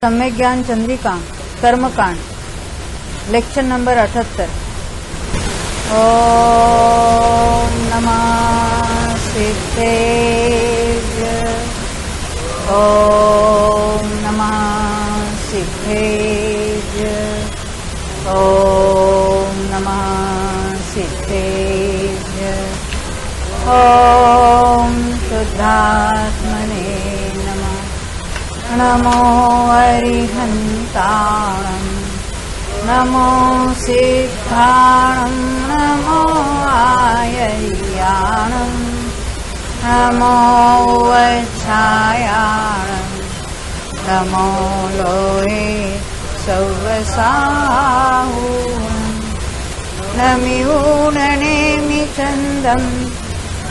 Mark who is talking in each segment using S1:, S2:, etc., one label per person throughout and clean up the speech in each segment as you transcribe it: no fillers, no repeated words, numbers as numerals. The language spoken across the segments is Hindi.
S1: सम्यक ज्ञान चंद्रिका कर्मकांड लेक्चर नंबर 78। ओम नमः सिद्धेभ्य। ओम नमः सिद्धेभ्य। ओम नमः सिद्धेभ्य। ओम शुद्धात्मने नमः। नमो अरिहन्ताणं नमो सिद्धाणं नमो आयर्याणं नमो वच्छायाणं नमो लोहे सौवसाहुं नमिऊननेमि चन्दम्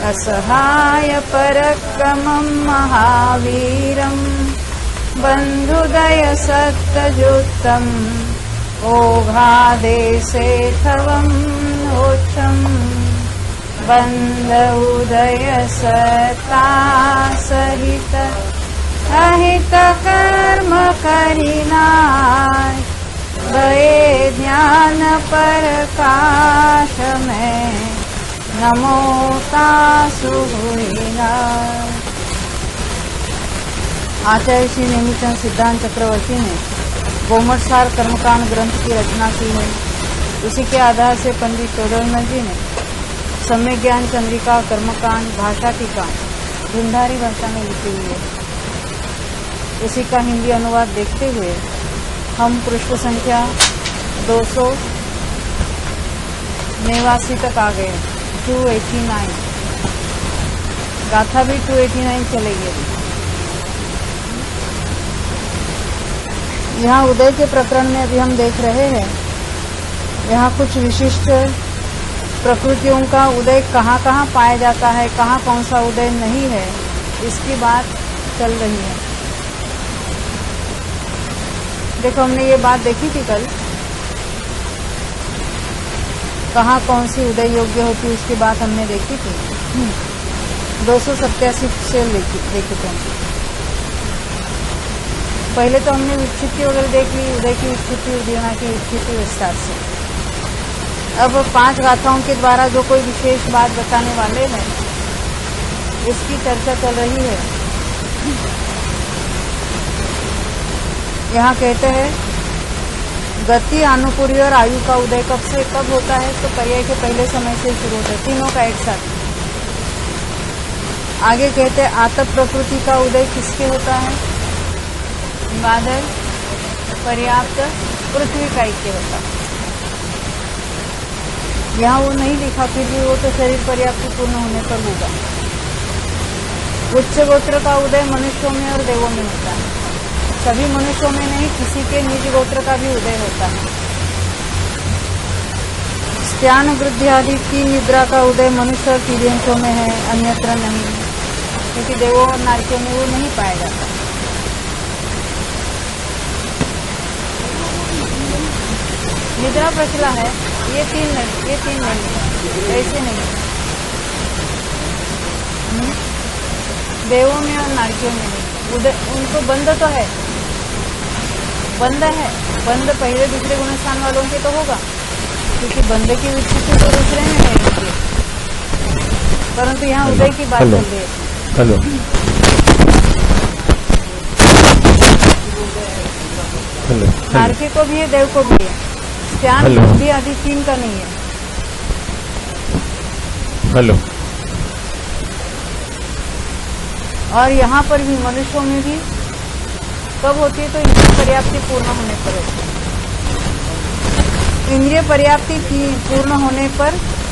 S1: असहाय पराक्रमं महावीरम् बन्धुदय सत्तजुत्तम् ओघादेशेथवं नोच्छम् बन्ध उदय सत्ता सहित अहित कर्म करिनाय भये ज्ञान प्रकाश में नमो तासु हुइनाय। आचार्य श्री नेमिचंद सिद्धांत चक्रवर्ती ने गोमटसार कर्मकांड ग्रंथ की रचना की है। उसी के आधार से पंडित चौधरी जी ने सम्यक ज्ञान चंद्रिका कर्मकांड भाषा टीका ढूंढारी भाषा में लिखी हुई है। उसी का हिंदी अनुवाद देखते हुए हम पृष्ठ संख्या 289 तक आ गए। 289 गाथा भी 289 चलेगी। यहाँ उदय के प्रकरण में अभी हम देख रहे हैं, यहाँ कुछ विशिष्ट प्रकृतियों का उदय कहाँ कहाँ पाया जाता है, कहाँ कौन सा उदय नहीं है, इसकी बात चल रही है। देखो, हमने ये बात देखी थी कल, कहाँ कौन सी उदय योग्य होती उसकी बात हमने देखी थी। 287 से देखी थी। पहले तो हमने विक्षिप्ति वगैरह देख ली, उदय की विक्षिप्ति, उदयना की विक्षिप्ति विस्तार से। अब 5 गाथाओं के द्वारा जो कोई विशेष बात बताने वाले हैं, इसकी चर्चा चल रही है। यहाँ कहते हैं गति, अनुपूर्वी और आयु का उदय कब से कब होता है, तो पर्याय के पहले समय से शुरू होता है, तीनों का एक साथ। आगे कहते हैं आतप प्रकृति का उदय किसके होता है, बादल पर्याप्त पृथ्वी का ऐक्य होता। यहाँ वो नहीं लिखा, फिर भी वो तो शरीर पर्याप्ति पूर्ण होने पर होगा। उच्च गोत्र का उदय मनुष्यों में और देवों में होता है। सभी मनुष्यों में नहीं, किसी के निज गोत्र का भी उदय होता है। स्त्यान वृद्धि आदि की निद्रा का उदय मनुष्य और तिर्यंशों में है, अन्यत्र नहीं, क्योंकि देवों और नारियों में वो नहीं पाया जाता। निद्रा प्रचला है, ये तीन नहीं, ऐसे नहीं। देवों में और नारियों में नहीं। उदय उनको बंध तो है, बंध है, बंध पहले दूसरे गुणस्थान वालों के तो होगा, क्योंकि बंध की विक्षिप्ति तो दूसरे में है इनके। परंतु यहाँ उदय की बात चल रही है।
S2: हेलो,
S1: नारकी को भी है, देव को भी है। ज्ञान बुद्धि आदि 3 का नहीं है।
S2: हेलो।
S1: और यहाँ पर भी मनुष्यों में भी कब होती है, तो इंद्रिय पर्याप्ति पूर्ण होने पर होती है। इंद्रिय पर्याप्ति पूर्ण होने पर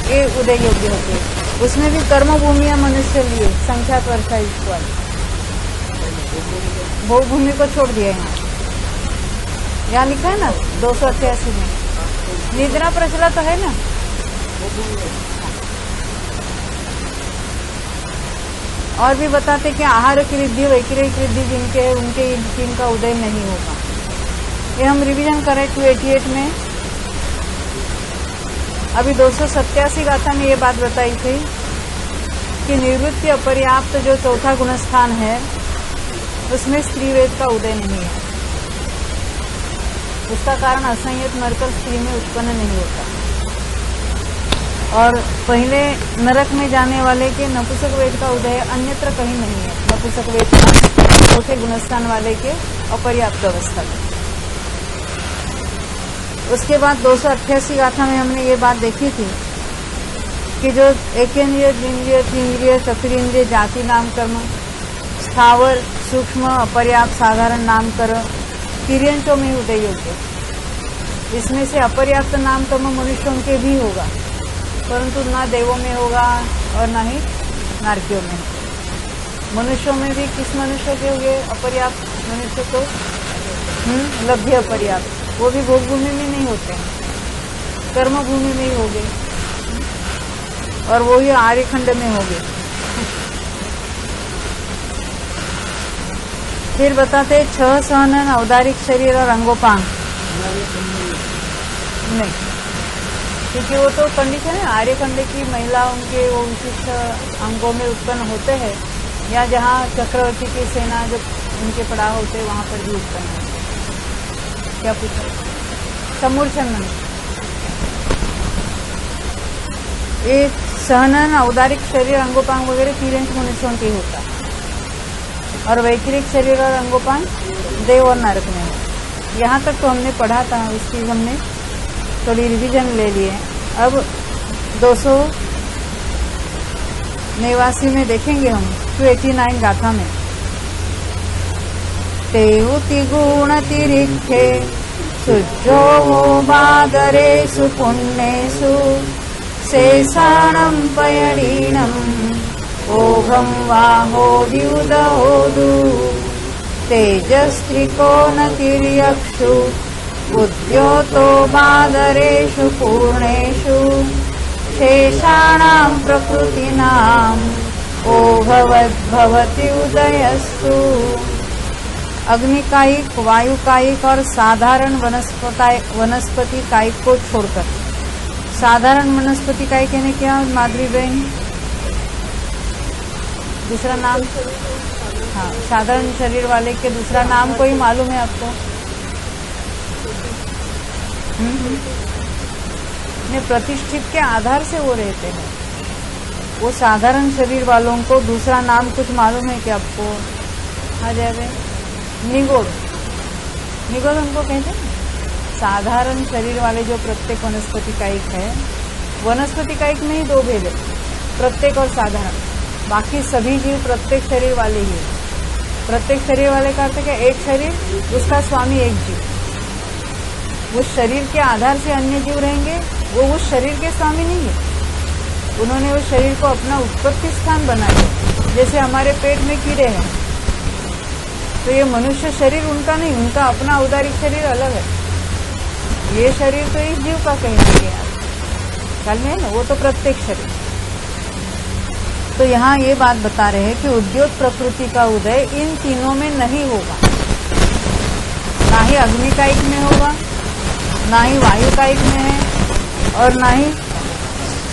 S1: ये उदय योग्य होती है। उसमें भी कर्म भूमिया मनुष्य लिए संख्या वर्षा ईश्वर, भोग भूमि को छोड़ दिया। यहाँ लिखा है ना 288 में निद्रा प्रचला तो है ना। और भी बताते कि आहार की रिद्धि वैक्रिक रिद्धि जिनके है उनके इनका उदय नहीं होगा। ये हम रिवीजन करें 288 में। अभी 287 गाथा में ये बात बताई थी कि निवृत्ति अपर्याप्त जो चौथा गुणस्थान है उसमें स्त्रीवेद का उदय नहीं है। उसका कारण असंयत नरकर स्त्री में उत्पन्न नहीं होता। और पहले नरक में जाने वाले के नपुंसक वेद का उदय अन्यत्र कहीं नहीं है। नपुंसक वेद का चौथे गुणस्थान वाले के अपर्याप्त अवस्था में। उसके बाद 288 गाथा में हमने ये बात देखी थी कि जो एकेंद्रिय, द्विंद्रिय, तीन्द्रिय, चतुरिंद्रिय जाति नाम कर्म, स्थावर, सूक्ष्म, अपर्याप्त, साधारण नाम कर्म तिर्यंचों में उदय योग्य। इसमें से अपर्याप्त नाम कर्म मनुष्यों के भी होगा, परंतु ना देवों में होगा और ना ही नारकियों में। मनुष्यों में भी किस मनुष्य के होंगे अपर्याप्त मनुष्य? तो लभ्य अपर्याप्त, वो भी भोग भूमि में नहीं होते हैं, कर्म भूमि में ही होंगे, और वो ही आर्यखंड में होंगे। फिर बताते 6 सहनन, औदारिक शरीर और अंगोपांग नहीं, क्योंकि वो तो कंडीशन है आर्यखंड की महिलाओं के वो विशिष्ट अंगों में उत्पन्न होते हैं, या जहाँ चक्रवर्ती की सेना जो उनके पड़ाव होते हैं वहां पर भी उत्पन्न होते हैं। क्या पूछा? समूर्छन मनुष्य। ये सहनन, औदारिक शरीर, अंगोपांग वगैरह तिर्यंच मनुष्यों के होता है, और वैतरिक शरीर और अंगोपांग देव और नरक में है। यहाँ तक तो हमने पढ़ा था, उसकी हमने थोड़ी रिवीजन ले लिए। अब 289 में देखेंगे हम 289 गाथा में। तेउति गुण तिरिक्षे सुजो बादरेषु पुण्येषु शेषाणं पयणीनं ओघं वाहोद्युदहोदु तेजस्त्रिकोणतिर्यक्षु उद्योतो बादरेषु पूर्णेषु शेषाणां प्रकृतीनाम् ओघवद्भवति उदयस्तु। अग्निकायिक, वायुकायिक और साधारण वनस्पति कायिक को छोड़कर। साधारण वनस्पति कायिक यानी क्या माधुरी बहन? दूसरा नाम? हाँ, साधारण शरीर वाले के दूसरा नाम कोई मालूम है आपको? प्रतिष्ठित के आधार से वो रहते हैं। वो साधारण शरीर वालों को दूसरा नाम कुछ मालूम है क्या आपको? आ जाएगा निगोड़। निगोड़ उनको कहते हैं। साधारण शरीर वाले जो प्रत्येक वनस्पति कायिक है, वनस्पति कायिक में ही 2 भेद है, प्रत्येक और साधारण। बाकी सभी जीव प्रत्येक शरीर वाले ही है। प्रत्येक शरीर वाले का अर्थ क्या? एक शरीर, उसका स्वामी एक जीव। उस शरीर के आधार से अन्य जीव रहेंगे, वो उस शरीर के स्वामी नहीं है। उन्होंने उस शरीर को अपना उत्पत्ति स्थान बनाया। जैसे हमारे पेट में कीड़े हैं, तो ये मनुष्य शरीर उनका नहीं, उनका अपना औदारिक शरीर अलग है। ये शरीर तो इस जीव का कहेंगे आप, ख्याल में है ना? वो तो प्रत्येक शरीर। तो यहाँ ये बात बता रहे हैं कि उद्योत प्रकृति का उदय इन तीनों में नहीं होगा। ना ही अग्निकायिक में होगा, ना ही वायुकायिक में है, और ना ही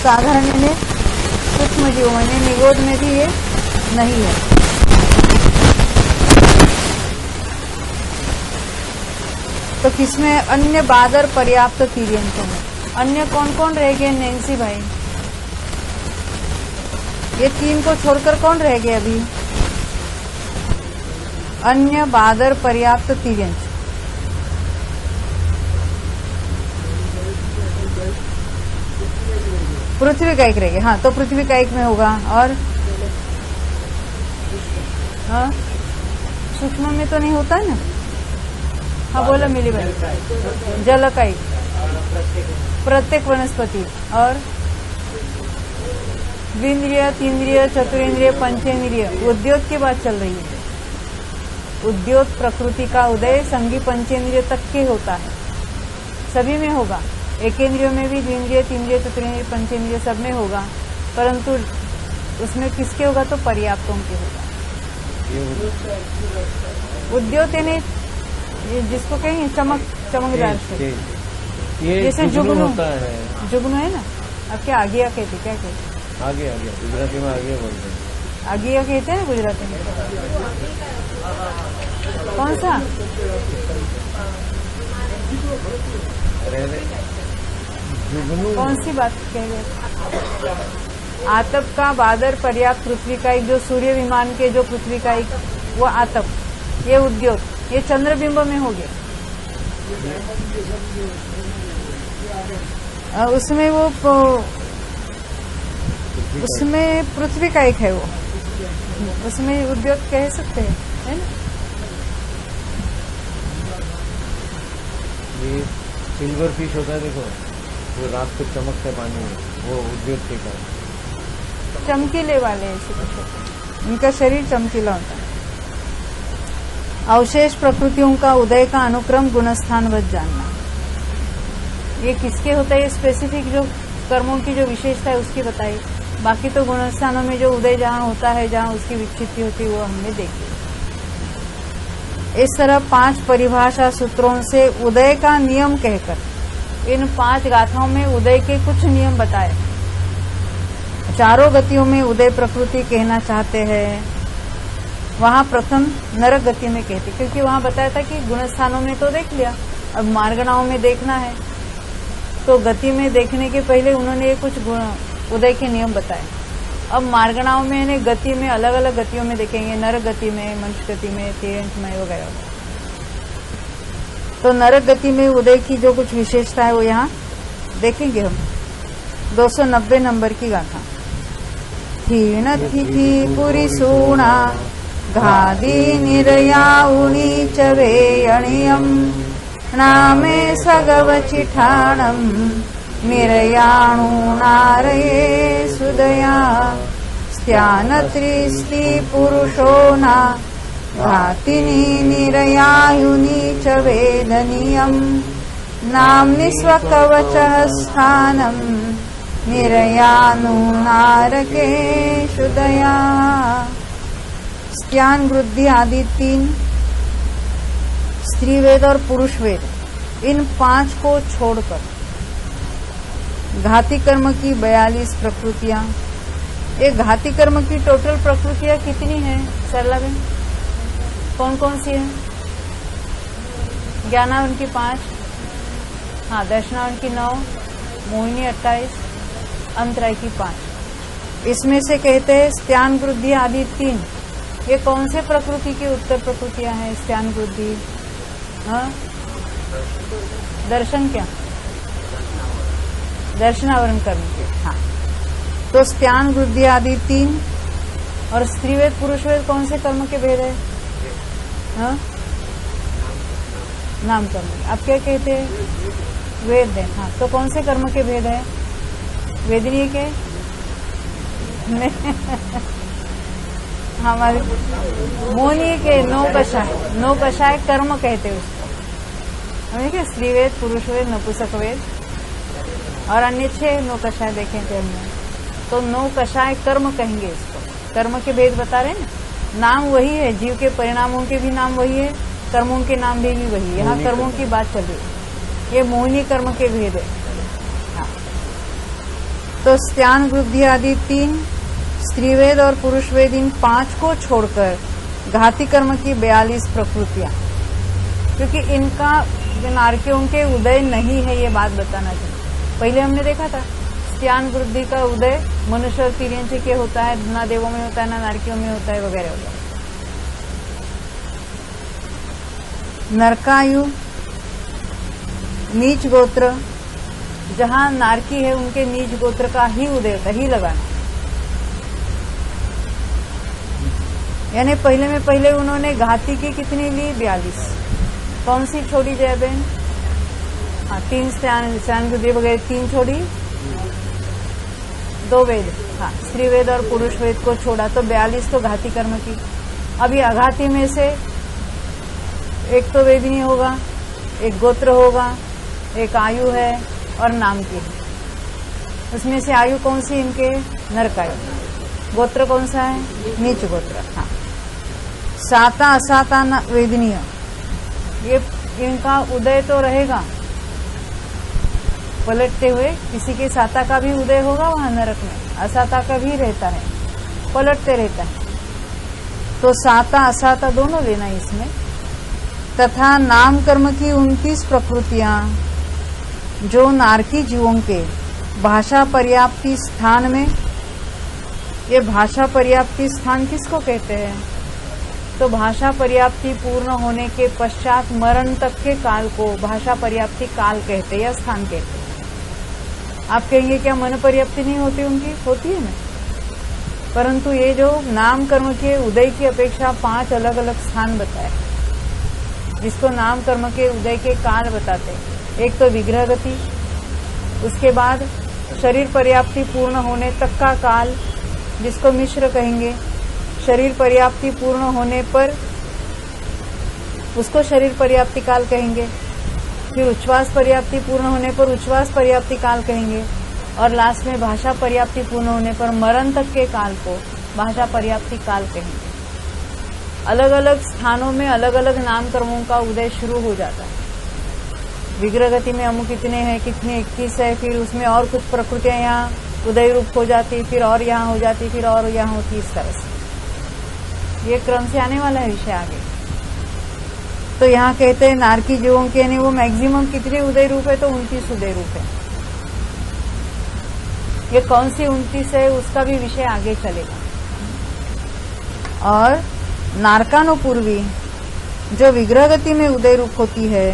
S1: साधारण में सूक्ष्म जीवों में, निगोद में भी ये नहीं है। तो किसमें? अन्य बादर पर्याप्त तिर्यंचों में। अन्य कौन कौन रह गए नैन्सी भाई? ये 3 को छोड़कर कौन रह गए अभी? अन्य बादर पर्याप्त तिर्यंच। पृथ्वी कायिक रह गए। हाँ, तो पृथ्वी कायिक में होगा। और हाँ, सूक्ष्म में तो नहीं होता है ना? हाँ बोला मिली भाई। जलकायिक, प्रत्येक वनस्पति। और द्विंद्रिय, तीन्द्रिय, चतुरेंद्रिय, पंचेंद्रिय। उद्योत की बात चल रही है। उद्योत प्रकृति का उदय संगी पंचेंद्रिय तक के होता है, सभी में होगा। एकेंद्रियों में भी द्विंद्रिय, तीन्द्रिय, चतुरेंद्रिय, पंचेंद्रिय सब में होगा, परंतु उसमें किसके होगा? तो पर्याप्तों के होगा। उद्योत यानी जिसको कहेंगे चमकदार से, जैसे जुगनू होता है। जुगनू है ना? अब क्या आगिया कहते? क्या कहते?
S2: आगिया गुजराती में आगिया बोलते हैं।
S1: आगिया कहते हैं ना गुजराती में। कौन सा? कौन सी बात कह रहे? आतप का बादर पर्याप्त पृथ्वी का एक, जो सूर्य विमान के जो पृथ्वी का एक, वो आतप, ये उद्योग, ये चंद्रबिंब में हो गया। उसमें वो उसमें पृथ्वी का एक है, वो उसमें उद्योग कह सकते हैं, है ना?
S2: ये सिल्वर फिश होता है, देखो वो रात को चमकता है पानी में, वो उद्योग के कारण।
S1: चमकीले वाले ऐसे कुछ होते हैं, इनका शरीर चमकीला होता है। अवशेष प्रकृतियों का उदय का अनुक्रम गुणस्थानवत जानना, ये किसके होता है? ये स्पेसिफिक जो कर्मों की जो विशेषता है उसकी बताई। बाकी तो गुणस्थानों में जो उदय जहाँ होता है, जहाँ उसकी विक्षिप्ति होती है, वो हमने देखी। इस तरह 5 परिभाषा सूत्रों से उदय का नियम कहकर इन 5 गाथाओं में उदय के कुछ नियम बताए। चारों गतियों में उदय प्रकृति कहना चाहते हैं। वहां प्रथम नरक गति में कहते, क्योंकि वहां बताया था कि गुणस्थानों में तो देख लिया, अब मार्गणाओं में देखना है, तो गति में देखने के पहले उन्होंने कुछ उदय के नियम बताए। अब मार्गणाओं में इन्हें गति में अलग अलग गतियों में देखेंगे, नरक गति में, मनुष्य गति में, तिर्यंक में वगैरह। तो नरक गति में उदय की जो कुछ विशेषता है वो यहाँ देखेंगे हम। 290 नंबर की गाथा। थी पुरी सूणा घादी निर्याउणी च वेयणियम नामे सगवचिठाणम निर्याणु नारये सुदया स्त्यानत्रिस्ति पुरुषो ना घातिनी निर्यायुनी च वेदनीयम नाम्नि स्वकवचः स्थानम निर्यानु नारके सुदया। स्त्यान वृद्धि आदि 3 स्त्री वेद और पुरुष वेद, इन 5 को छोड़कर घाती कर्म की 42 प्रकृतियां। ये घाती कर्म की टोटल प्रकृतियां कितनी हैं सरला बहन? कौन कौन सी है? ज्ञानावन की 5, हाँ दर्शनावन की 9, मोहिनी 28, अंतराय की 5। इसमें से कहते हैं स्त्यान वृद्धि आदि 3, ये कौन से प्रकृति की उत्तर प्रकृतियां हैं? स्त्यान वृद्धि, हाँ दर्शन, क्या दर्शनावरण कर्म के, हाँ। तो स्त्यान वृद्धि आदि 3 और स्त्रीवेद पुरुषवेद कौन से कर्म के भेद है? हाँ नाम कर्म। आप क्या कहते हैं? वेद है, हाँ। तो कौन से कर्म के भेद है? वेदनीय के हमारे मोहनीय के, नौ कषाय कर्म कहते हैं उसको। हम देखिए स्त्रीवेद, पुरुषवेद, नपुंसक वेद और अन्य 6 नौ कषाय देखे थे हमने। तो 9 कषाय कर्म कहेंगे इसको। कर्म के भेद बता रहे हैं ना, नाम वही है, जीव के परिणामों के भी नाम वही है, कर्मों के नाम भी वही है। यहाँ कर्मों की बात चल रही है, ये मोहिनी कर्म के भेद है, हाँ। तो स्त्यान वृद्धि आदि 3 स्त्रीवेद और पुरुषवेद, इन 5 को छोड़कर घाती कर्म की 42 प्रकृतियां, क्योंकि इनका नारकियों के उदय नहीं है, ये बात बताना चाहिए। पहले हमने देखा था स्त्यान वृद्धि का उदय मनुष्य और तिर्यंच के होता है, ना देवों में होता है, ना नारकियों में होता है, वगैरह वगैरह। नरकायु नीच गोत्र, जहां नारकी है उनके नीच गोत्र का ही उदय होता, ही लगाना। यानी पहले में पहले उन्होंने घाती की कितनी ली? 42। कौन सी छोड़ी जय बहन? हाँ 3 स्त्यान वृद्धि वगैरह 3 छोड़ी, 2 वेद, हाँ स्त्री वेद और पुरुष वेद को छोड़ा, तो 42 तो घाती कर्म की। अभी अघाती में से एक तो वेदनी होगा, एक गोत्र होगा, एक आयु है और नाम की है। उसमें से आयु कौन सी इनके? नरकायु। गोत्र कौन सा है? नीच गोत्र, हाँ। साता असाता वेदनीय, ये इनका उदय तो रहेगा पलटते हुए, किसी के साता का भी उदय होगा वहां नरक में, असाता का भी रहता है, पलटते रहता है। तो साता असाता दोनों लेना इसमें। तथा नाम कर्म की 29 प्रकृतियां जो नारकी जीवों के भाषा पर्याप्ति स्थान में, ये भाषा पर्याप्ति स्थान किसको कहते हैं? तो भाषा पर्याप्ति पूर्ण होने के पश्चात मरण तक के काल को भाषा पर्याप्ति काल कहते हैं या स्थान कहते हैं। आप कहेंगे क्या मन पर्याप्ति नहीं होती उनकी? होती है ना, परंतु ये जो नाम कर्म के उदय की अपेक्षा 5 अलग अलग स्थान बताए, जिसको नाम कर्म के उदय के काल बताते हैं। एक तो विग्रह गति, उसके बाद शरीर पर्याप्ति पूर्ण होने तक का काल, जिसको मिश्र कहेंगे। शरीर पर्याप्ति पूर्ण होने पर उसको शरीर पर्याप्ति काल कहेंगे। फिर उच्छ्वास पर्याप्ति पूर्ण होने पर उच्छ्वास पर्याप्ति काल कहेंगे। और लास्ट में भाषा पर्याप्ति पूर्ण होने पर मरण तक के काल को भाषा पर्याप्ति काल कहेंगे। अलग अलग स्थानों में अलग अलग नाम कर्मों का उदय शुरू हो जाता है। विग्रह गति में अमुक कितने हैं, कितने 21 है, फिर उसमें और कुछ प्रकृतियां यहाँ उदय रूप हो जाती, फिर और यहाँ हो जाती, फिर और यहाँ होती, इस तरह से ये क्रम से आने वाला है विषय आगे। तो यहाँ कहते हैं नारकी जीवों के यानी वो मैक्सिमम कितने उदय रूप है? तो 29 उदय रूप है। ये कौन सी 29 है उसका भी विषय आगे चलेगा। और नारकानुपूर्वी जो विग्रह गति में उदय रूप होती है,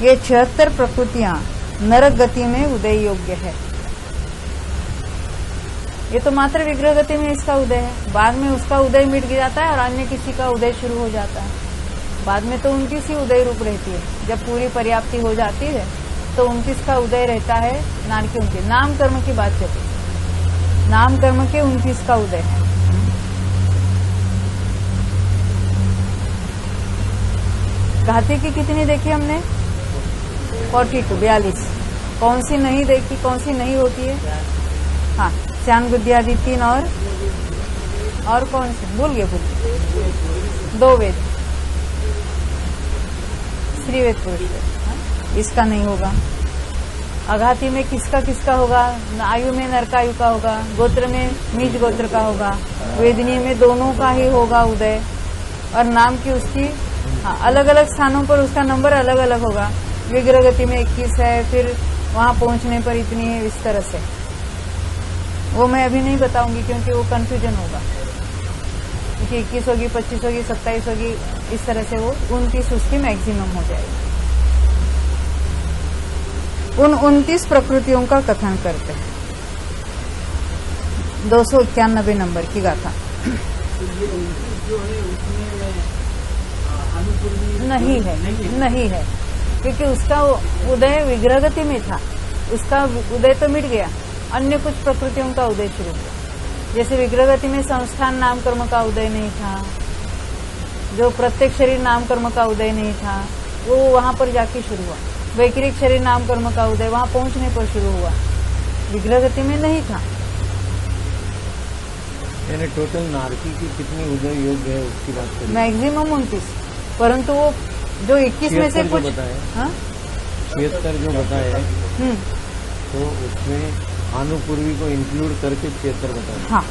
S1: ये 76 प्रकृतियां नरक गति में उदय योग्य है। ये तो मात्र विग्रह गति में इसका उदय है, बाद में उसका उदय मिट जाता है और अन्य किसी का उदय शुरू हो जाता है। बाद में तो 29 ही उदय रूप रहती है। जब पूरी पर्याप्ति हो जाती है तो 29 का उदय रहता है। नारकी उनके नाम कर्म की बात चलती है, नाम कर्म के 29 का उदय है। घाती की कितनी देखी हमने? 42 42। कौन सी नहीं देखी, कौन सी नहीं होती है? हाँ, श्यान बुद्धि आदि 3 और कौन सी भूल गए? 2 वेद, श्री वेद पुरुष वेद, इसका नहीं होगा। अघाती में किसका किसका होगा? आयु में नरकायु का होगा, गोत्र में नीच गोत्र का होगा, वेदनीय में दोनों का ही होगा उदय। और नाम की उसकी अलग अलग स्थानों पर उसका नंबर अलग अलग होगा। विग्रह गति में 21 है, फिर वहां पहुंचने पर इतनी है, इस तरह से। वो मैं अभी नहीं बताऊंगी क्योंकि वो कंफ्यूजन होगा, क्योंकि 21 होगी, 25 होगी, 27 होगी, इस तरह से वो 29 उसकी मैक्सिमम हो जाएगी। उन 29 प्रकृतियों का कथन करते हैं। 291 नंबर की गाथा। नहीं है, क्योंकि उसका उदय विग्रह गति में था, उसका उदय तो मिट गया। अन्य कुछ प्रकृतियों का उदय शुरू हुआ। जैसे विग्रह गति में संस्थान नाम कर्म का उदय नहीं था, जो प्रत्येक शरीर नाम कर्म का उदय नहीं था, वो वहां पर जाके शुरू हुआ। वैक्रिक शरीर नाम कर्म का उदय वहां पहुंचने पर शुरू हुआ, विग्रह गति में नहीं था।
S2: यानी टोटल नारकी की कितनी उदय योग्य है उसकी बात करें?
S1: मैक्सिमम 29, परंतु वो जो 21 में से कुछ
S2: 76 जो बताए, तो उसमें आनुपूर्वी को इंक्लूड करके 76 बताए।
S1: हाँ,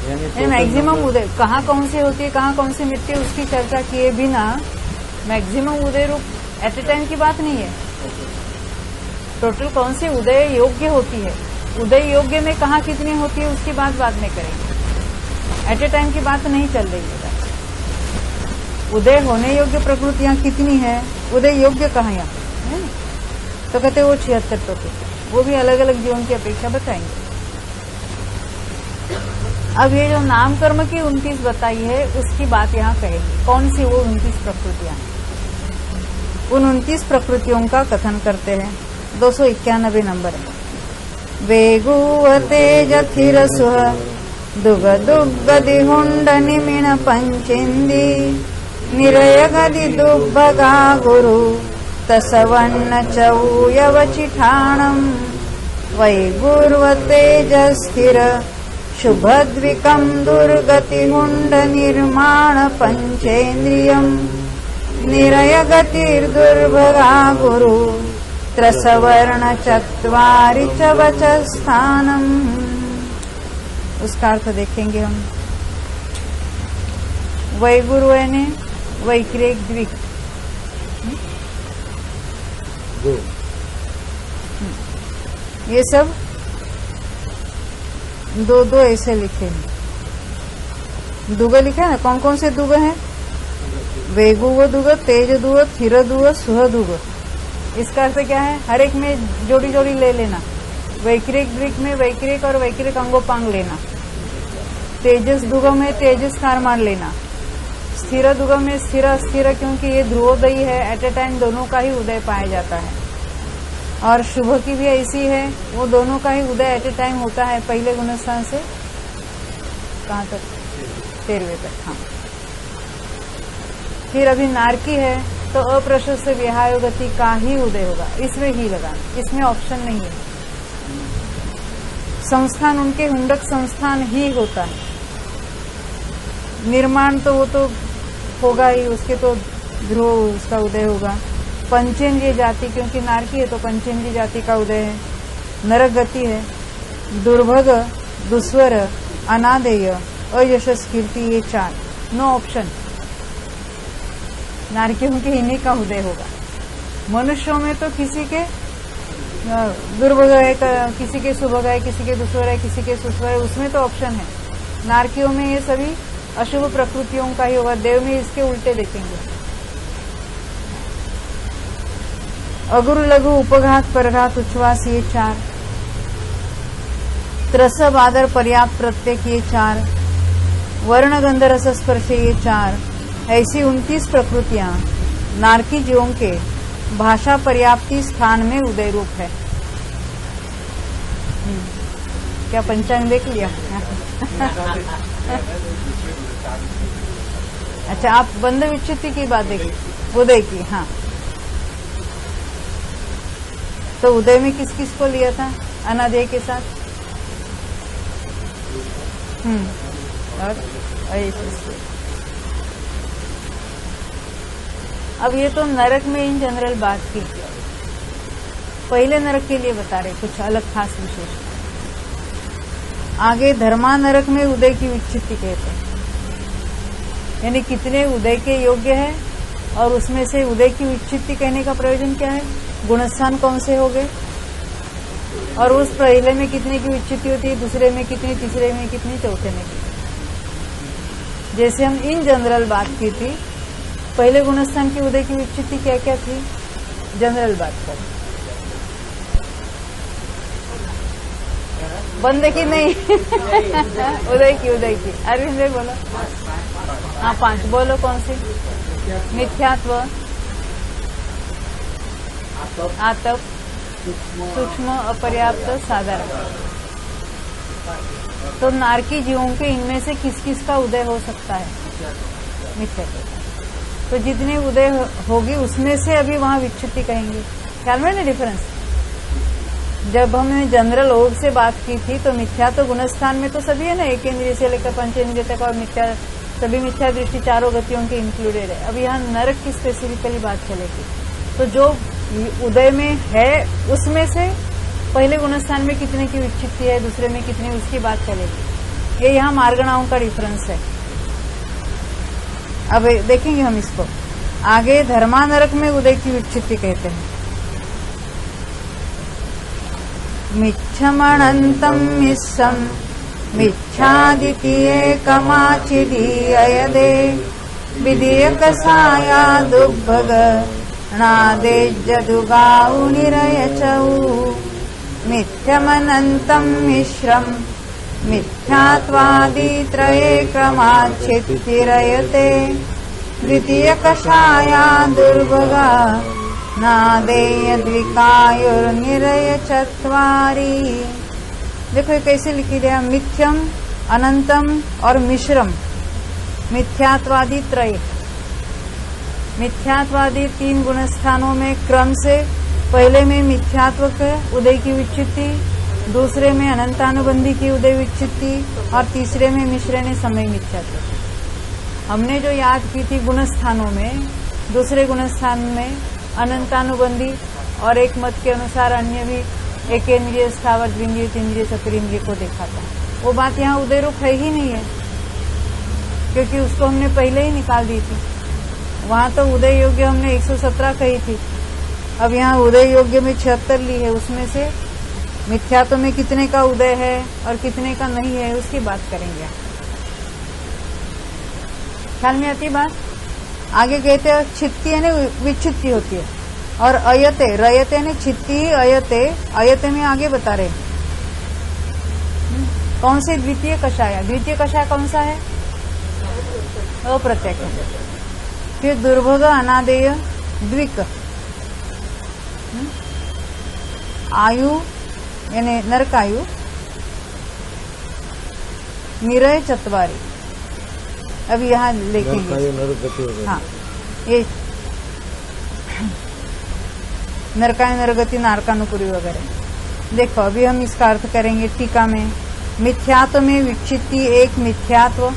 S1: यानी मैक्सिमम उदय कहाँ कौन सी होती है, कहाँ कौन सी मिट्टी, उसकी चर्चा किए बिना मैक्सिमम उदय रूप एट ए टाइम की बात नहीं है। टोटल कौन सी उदय योग्य होती है, उदय योग्य में कहाँ कितनी होती है उसकी बात बाद में करेंगे। एट ए टाइम की बात नहीं चल रही है। उदय होने योग्य प्रकृतियां कितनी है, उदय योग्य कहाँ यहाँ, तो कहते वो 76 प्रकृति, वो भी अलग अलग जीवन की अपेक्षा बताएंगे। अब ये जो नाम कर्म की 29 बताई है उसकी बात यहाँ कहेंगे। कौन सी वो 29 प्रकृतियां? उन 29 प्रकृतियों का कथन करते हैं। 291 नंबर। वेगुवते जथिरसुह दुग दुग्गदि हुंड निमिण पंचेंदी निरय गदि दुग्भगा गुरु तसवन्न चौयवचिठाणम् वैगुर्वतेजस्थिर शुभद्विकं दुर्गतिहुंड निर्माण पंचेन्द्रियम् निरय गतिर्दुर्भगा गुरु त्रसवर्ण चत्वारि च वचस्थानम्। उसका अर्थ देखेंगे हम। वैगुरु यानी वैक्रिक द्विक, ये सब दो दो ऐसे लिखे हैं, दुग लिखे है ना। कौन कौन से दुग हैं? वेगुव दुग, तेज दुग, थिर दुग, सुह दुग। इसका अर्थ क्या है? हर एक में जोड़ी जोड़ी ले लेना। वैक्रिक दृक में वैक्रिक और वैक्रिक अंगोपांग लेना। तेजस दुग में तेजस कारमान लेना। स्थिर दुग में स्थिर अस्थिर, क्योंकि ये ध्रुवोदयी है, एट ए टाइम दोनों का ही उदय पाया जाता है। और शुभ की भी ऐसी है, वो दोनों का ही उदय एट ए टाइम होता है, पहले गुणस्थान से कहाँ तक? 13वें तक। हाँ, फिर अभी नारकी है तो अप्रशस्त विहाय गति का ही उदय होगा, इसमें ही लगाना, इसमें ऑप्शन नहीं है। संस्थान उनके हुंडक संस्थान ही होता है। निर्माण तो वो तो होगा ही, उसके तो ध्रुव उसका उदय होगा। पंचेंद्रिय जाति, क्योंकि नारकी है तो पंचेंद्रिय जाति का उदय है। नरक गति है, दुर्भग, दुस्वर, अनादेय, अयशस, कीर्ति, ये 4, नो ऑप्शन। नारकियों के इन्हीं का उदय होगा। मनुष्यों में तो किसी के दुर्भग है, किसी के सुभग है, किसी के दुस्वर है, किसी के सुस्वर है, उसमें तो ऑप्शन है। नारकियों में ये सभी अशुभ प्रकृतियों का ही होगा। देव में इसके उल्टे देखेंगे। अगुरु लघु उपघात परघात उच्छ्वास, ये 4। त्रसब आदर पर्याप्त प्रत्येक, ये 4। वर्ण गंध रस स्पर्श, ये 4। ऐसी 29 प्रकृतियां नारकी जीवों के भाषा पर्याप्ति स्थान में उदय रूप है। क्या पंचांग देख लिया? अच्छा, आप बंध विच्छित्ति की बात देखिए, उदय की। हाँ, तो उदय में किस किस को लिया था अनादेय के साथ? और अब ये तो नरक में इन जनरल बात की, पहले नरक के लिए बता रहे कुछ अलग खास विशेष। आगे धर्मा नरक में उदय की विच्छित्ति कहते हैं, यानी कितने उदय के योग्य है, और उसमें से उदय की विच्छित्ति कहने का प्रयोजन क्या है? गुणस्थान कौन से हो गए, और उस पहले में कितने की विच्छित्ति होती है, दूसरे में कितनी, तीसरे में कितनी, चौथे में कितनी। जैसे हम इन जनरल बात की थी, पहले गुणस्थान की उदय की विच्छित्ति क्या क्या थी, जनरल बात कर। बंद की नहीं उदय की अरविंद भाई बोलो। हाँ, 5 बोलो। कौन सी? मिथ्यात्व, आतप, सूक्ष्म, अपर्याप्त, साधारण। तो नारकी जीवों के इनमें से किस किस का उदय हो सकता है? मिथ्यात्व। तो जितने उदय होगी उसमें से अभी वहां विच्छित्ति कहेंगे। ख्याल में ना डिफरेंस? जब हमने जनरल ओग से बात की थी तो मिथ्या तो गुणस्थान में तो सभी है ना, एक इंद्रिय से लेकर पंचेंद्रिय तक, और मिथ्या सभी मिथ्या दृष्टि चारों गतियों के इंक्लूडेड है। अब यहाँ नरक की स्पेसिफिकली बात चलेगी। तो जो उदय में है उसमें से पहले गुणस्थान में कितने की विच्छित्ति है, दूसरे में कितने, उसकी बात चलेगी। ये यहाँ मार्गणाओं का डिफरेंस है। अब देखेंगे हम इसको आगे। धर्मा नरक में उदय की विच्छित्ति कहते हैं। मिच्छमनंतम मिश्रम मिच्छादितीयेकमाचिदीययदे विधेयकसाया दुर्भग नादेज्जदुगाउ निरयचौ। मिथ्यमनंतम मिश्रम मिथ्यात्वादित्रये क्रमाच्छित्तिरयते द्वितीयकषाया दुर्भगा नादेय द्विकायुर्निरय चत्वारी। देखो ये कैसे लिखी दिया, मिथ्यम, अनंतम और मिश्रम, मिथ्यात्वादी त्रय। मिथ्यात्वादी 3 गुणस्थानों में क्रम से पहले में मिथ्यात्व के उदय की विच्छित्ति, दूसरे में अनंतानुबंधी की उदय विच्छित्ति, और तीसरे में मिश्र ने समय मिथ्यात्व। हमने जो याद की थी गुणस्थानों में, दूसरे गुणस्थान में अनंतानुबंधी और एक मत के अनुसार अन्य भी एक इंद्रिय, स्थावर, द्विंद्रिय, तीन्द्रिय, चतुरिंद्रिय को देखा था। वो बात यहाँ उदय रूप है ही नहीं है, क्योंकि उसको हमने पहले ही निकाल दी थी। वहां तो उदय योग्य हमने 117 कही थी, अब यहाँ उदय योग्य में 76 ली है। उसमें से मिथ्यात्व में कितने का उदय है और कितने का नहीं है उसकी बात करेंगे। ख्याल में आती बात। आगे कहते हैं छित्ती यानी विच्छित्ति होती है, और अयते रयते यानी छित्ती अयते, अयते में आगे बता रहे कौन से द्वितीय कषाय। द्वितीय कषाय कौन सा है? अप्रत्यय। फिर दुर्भोग अनादेय द्विक, आयु यानी नरकायु, निरय चत्वारी। अभी यहाँ लिखेंगे। हाँ, ये नरकायु नरगति नारकानुपुरी वगैरह। देखो अभी हम इसका अर्थ करेंगे टीका में। मिथ्यात्व में विच्छित्ति एक मिथ्यात्व,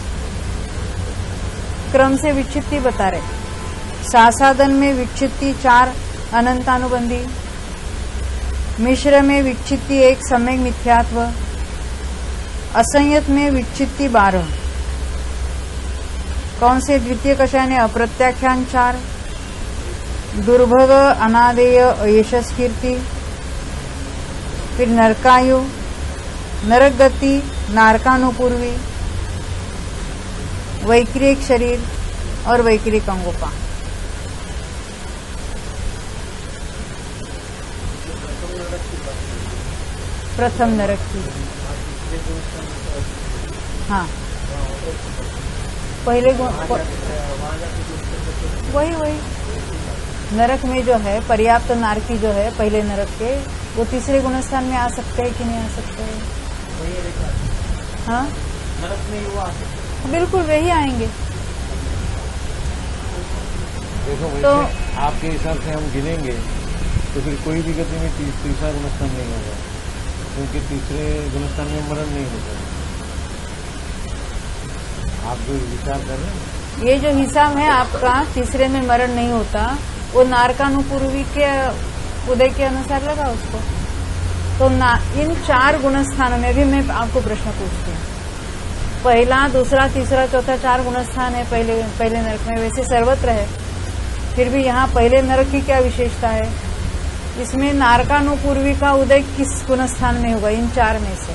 S1: क्रम से विच्छित्ति बता रहे। सासादन में विच्छित्ति 4 अनंतानुबंधी, मिश्र में विच्छित्ति एक सम्यक मिथ्यात्व, असंयत में विच्छित्ति 12। कौन से द्वितीय कषाय ने? अप्रत्याख्यान 4, दुर्भग अनादेय अयशस कीर्ति, फिर नरकायु, नरक गति, नारकानुपूर्वी, वैक्रिक शरीर और वैक्रिक अंगोपा। प्रथम नरक की, हाँ पहले वही नरक में जो है पर्याप्त नारकी जो है पहले नरक के, वो तीसरे गुणस्थान में आ सकते हैं कि नहीं आ सकते हैं? हाँ
S2: नरक में वो आ सकते,
S1: बिल्कुल वही आएंगे।
S2: देखो
S1: तो
S2: आपके हिसाब से हम गिनेंगे तो फिर कोई भी गति में तीसरा गुणस्थान नहीं होगा, क्योंकि तीसरे गुणस्थान में मरण नहीं होता। आप जो विचार कर रहे हैं,
S1: ये जो हिसाब है आपका तीसरे में मरण नहीं होता, वो नारकानुपूर्वी के उदय के अनुसार लगा उसको। तो इन 4 गुणस्थानों में भी मैं आपको प्रश्न पूछती हूँ। पहला, दूसरा, तीसरा, चौथा 4 गुणस्थान है पहले नरक में, वैसे सर्वत्र है। फिर भी यहाँ पहले नरक की क्या विशेषता है? इसमें नारकानुपूर्वी का उदय किस गुणस्थान में होगा इन 4 में से?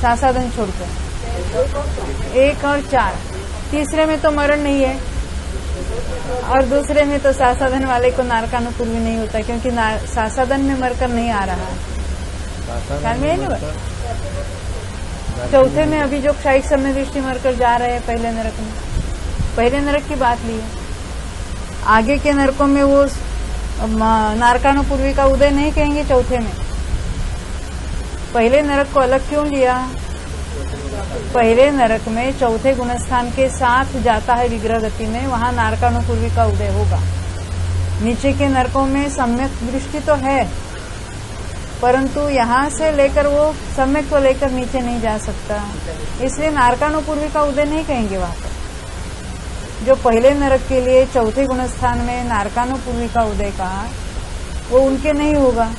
S1: सासादन छोड़कर 1 और 4। तीसरे में तो मरण नहीं है, और दूसरे में तो सासादन वाले को नारकानुपूर्वी नहीं होता, क्योंकि सासादन में मरकर नहीं आ रहा है। ख्याल में नहीं बता। चौथे में अभी जो क्षयिक समय दृष्टि मरकर जा रहे हैं पहले नरक में, पहले नरक की बात ली है। आगे के नरकों में वो नारकानुपूर्वी का उदय नहीं कहेंगे चौथे में। पहले नरक को अलग क्यों लिया? पहले नरक में चौथे गुणस्थान के साथ जाता है विग्रह गति में, वहां नारकानुपूर्वी का उदय होगा। नीचे के नरकों में सम्यक दृष्टि तो है, परंतु यहाँ से लेकर वो सम्यक को लेकर नीचे नहीं जा सकता, इसलिए नारकानुपूर्वी का उदय नहीं कहेंगे वहां पर। जो पहले नरक के लिए चौथे गुणस्थान में नारकानुपूर्वी का उदय कहा, वो उनके नहीं होगा।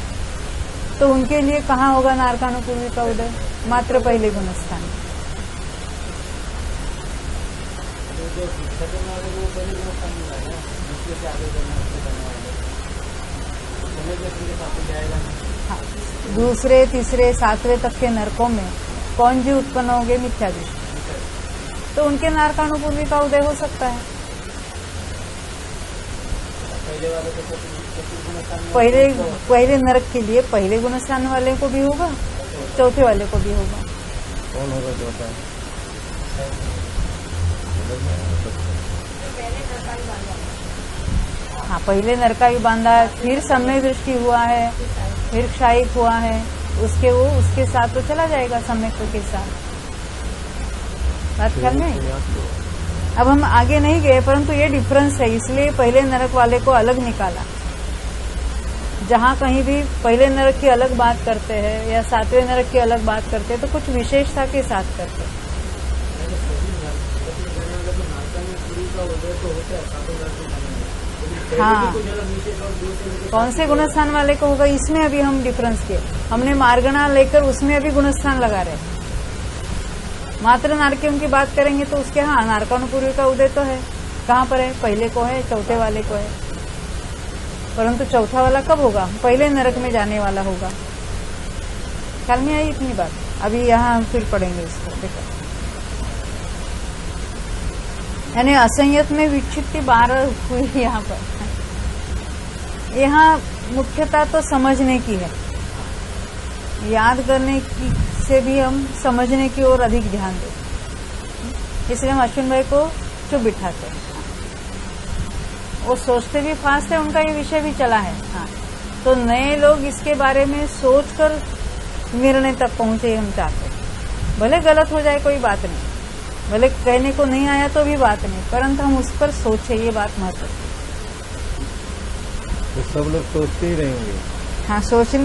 S1: तो उनके लिए कहाँ होगा नारकानुपूर्वी का उदय? मात्र पहले गुणस्थान। हाँ, दूसरे, तीसरे, 7वें तक के नरकों में कौन जी उत्पन्न होंगे? मिथ्या दृष्टि। तो उनके नारकानुपूर्वी का उदय हो सकता है। पहले नरक के लिए पहले गुणस्थान वाले को भी होगा, चौथे वाले को भी होगा।
S2: कौन होगा चौथा?
S1: हाँ, पहले नरकायु बांधा है, फिर सम्यक दृष्टि हुआ है, फिर क्षयिक हुआ है, उसके साथ तो चला जाएगा सम्यक के साथ। बात करने अब हम आगे नहीं गए, परंतु ये डिफरेंस है, इसलिए पहले नरक वाले को अलग निकाला। जहाँ कहीं भी पहले नरक की अलग बात करते हैं या 7वें नरक की अलग बात करते हैं, तो कुछ विशेषता के साथ करते हैं। हाँ, कौन से गुणस्थान वाले को होगा, इसमें अभी हम डिफरेंस किए। हमने मार्गणा लेकर उसमें अभी गुणस्थान लगा रहे। मात्र नारकियों की बात करेंगे तो उसके हाँ नारकानुपूर्वी का उदय तो है, कहाँ पर है? पहले को है, चौथे वाले को है। परंतु चौथा वाला कब होगा? पहले नरक में जाने वाला होगा। ख्याल में आई इतनी बात? अभी यहाँ हम फिर पढ़ेंगे इसको। देखो, यानी असंयत में विक्षिप्ति 12 हुई यहाँ पर। यहाँ मुख्यता तो समझने की है, याद करने की से भी हम समझने की ओर अधिक ध्यान दें। इसलिए हम अश्विन भाई को चुप बिठाते हैं। वो सोचते भी फास्ट है, उनका ये विषय भी चला है। हाँ, तो नए लोग इसके बारे में सोचकर निर्णय तक पहुंचे हम चाहते हैं। भले गलत हो जाए कोई बात नहीं, भले कहने को नहीं आया तो भी बात नहीं, परंतु हम उस पर सोचे, ये बात महत्वपूर्ण।
S2: तो सब लोग सोचते ही रहेंगे।
S1: हाँ, सोचते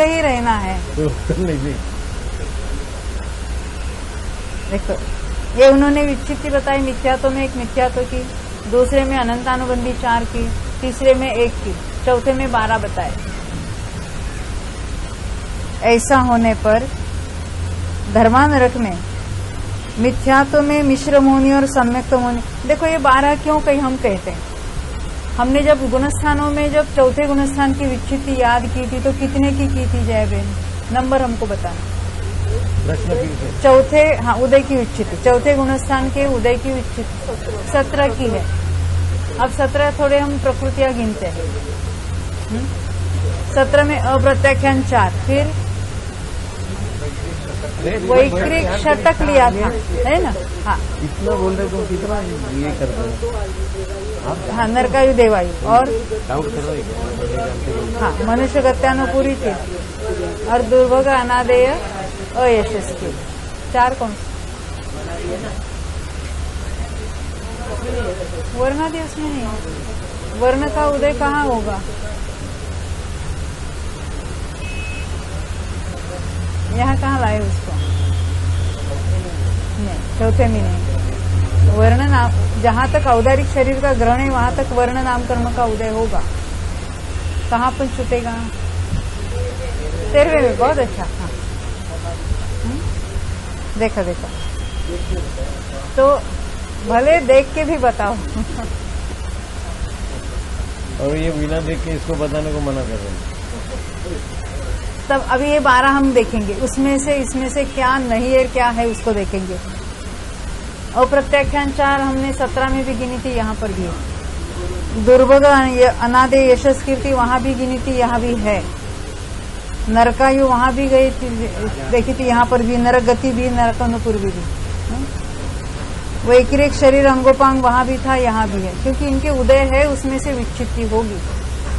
S1: ही रहना है।
S2: नहीं।
S1: देखो, ये उन्होंने विक्षिप्ति बताई मिथ्यात्व में, एक मिथ्यात्व की, दूसरे में अनंतानुबंधी 4 की, तीसरे में 1 की, चौथे में 12 बताए। ऐसा होने पर धर्मानरक में मिथ्यात्व में मिश्र मोहनी और सम्यक्त मोहनी। देखो, ये 12 क्यों कहीं हम कहते हैं? हमने जब गुणस्थानों में जब चौथे गुणस्थान की विक्षिप्ति याद की थी तो कितने की थी जय बहन? नंबर हमको बताना। चौथे, हाँ, उदय की विक्षिप्ति, चौथे गुणस्थान के उदय की विक्षिप्ति 17 की है। अब 17 थोड़े हम प्रकृतियां गिनते हैं। 17 में अप्रत्याख्यान 4, फिर वैक्रिक षटक लिया था, है ना? हाँ,
S2: इतना बोल रहे तो कितना ये कर रहे?
S1: हाँ, नरकायु देवायु और
S2: डाउट कर रहे हैं।
S1: हाँ, मनुष्य गत्यानुपूरी थी और दुर्भोग अनादेय अयशस्वी। 4 कौन? वर्णादि उसमें नहीं। वर्ण का उदय कहाँ होगा? यहाँ कहाँ लाए उसको? नहीं, चौथे में नहीं। वर्ण नाम, जहाँ तक औदारिक शरीर का ग्रहण है वहां तक वर्ण नाम कर्म का उदय होगा। कहाँ पर छूटेगा? 13वें में। बहुत अच्छा। हाँ, देखा। तो भले देख के भी बताओ।
S2: और ये बिना देख के इसको बताने को मना कर रहे हैं।
S1: तब अभी ये 12 हम देखेंगे, उसमें से इसमें से क्या नहीं है क्या है उसको देखेंगे। और प्रत्याख्यान 4 हमने 17 में भी गिनी थी, यहाँ पर भी है। दुर्भग अनादे यशस कीर्ति वहां भी गिनी थी, यहाँ भी है। नरकायु वहां भी गई थी, देखी थी, यहाँ पर भी। नरक गति भी, नरकानुपूर्वी भी। वैक्रिक शरीर अंगोपांग वहां भी था, यहाँ भी है। क्योंकि इनके उदय है उसमें से विक्षिप्ति होगी।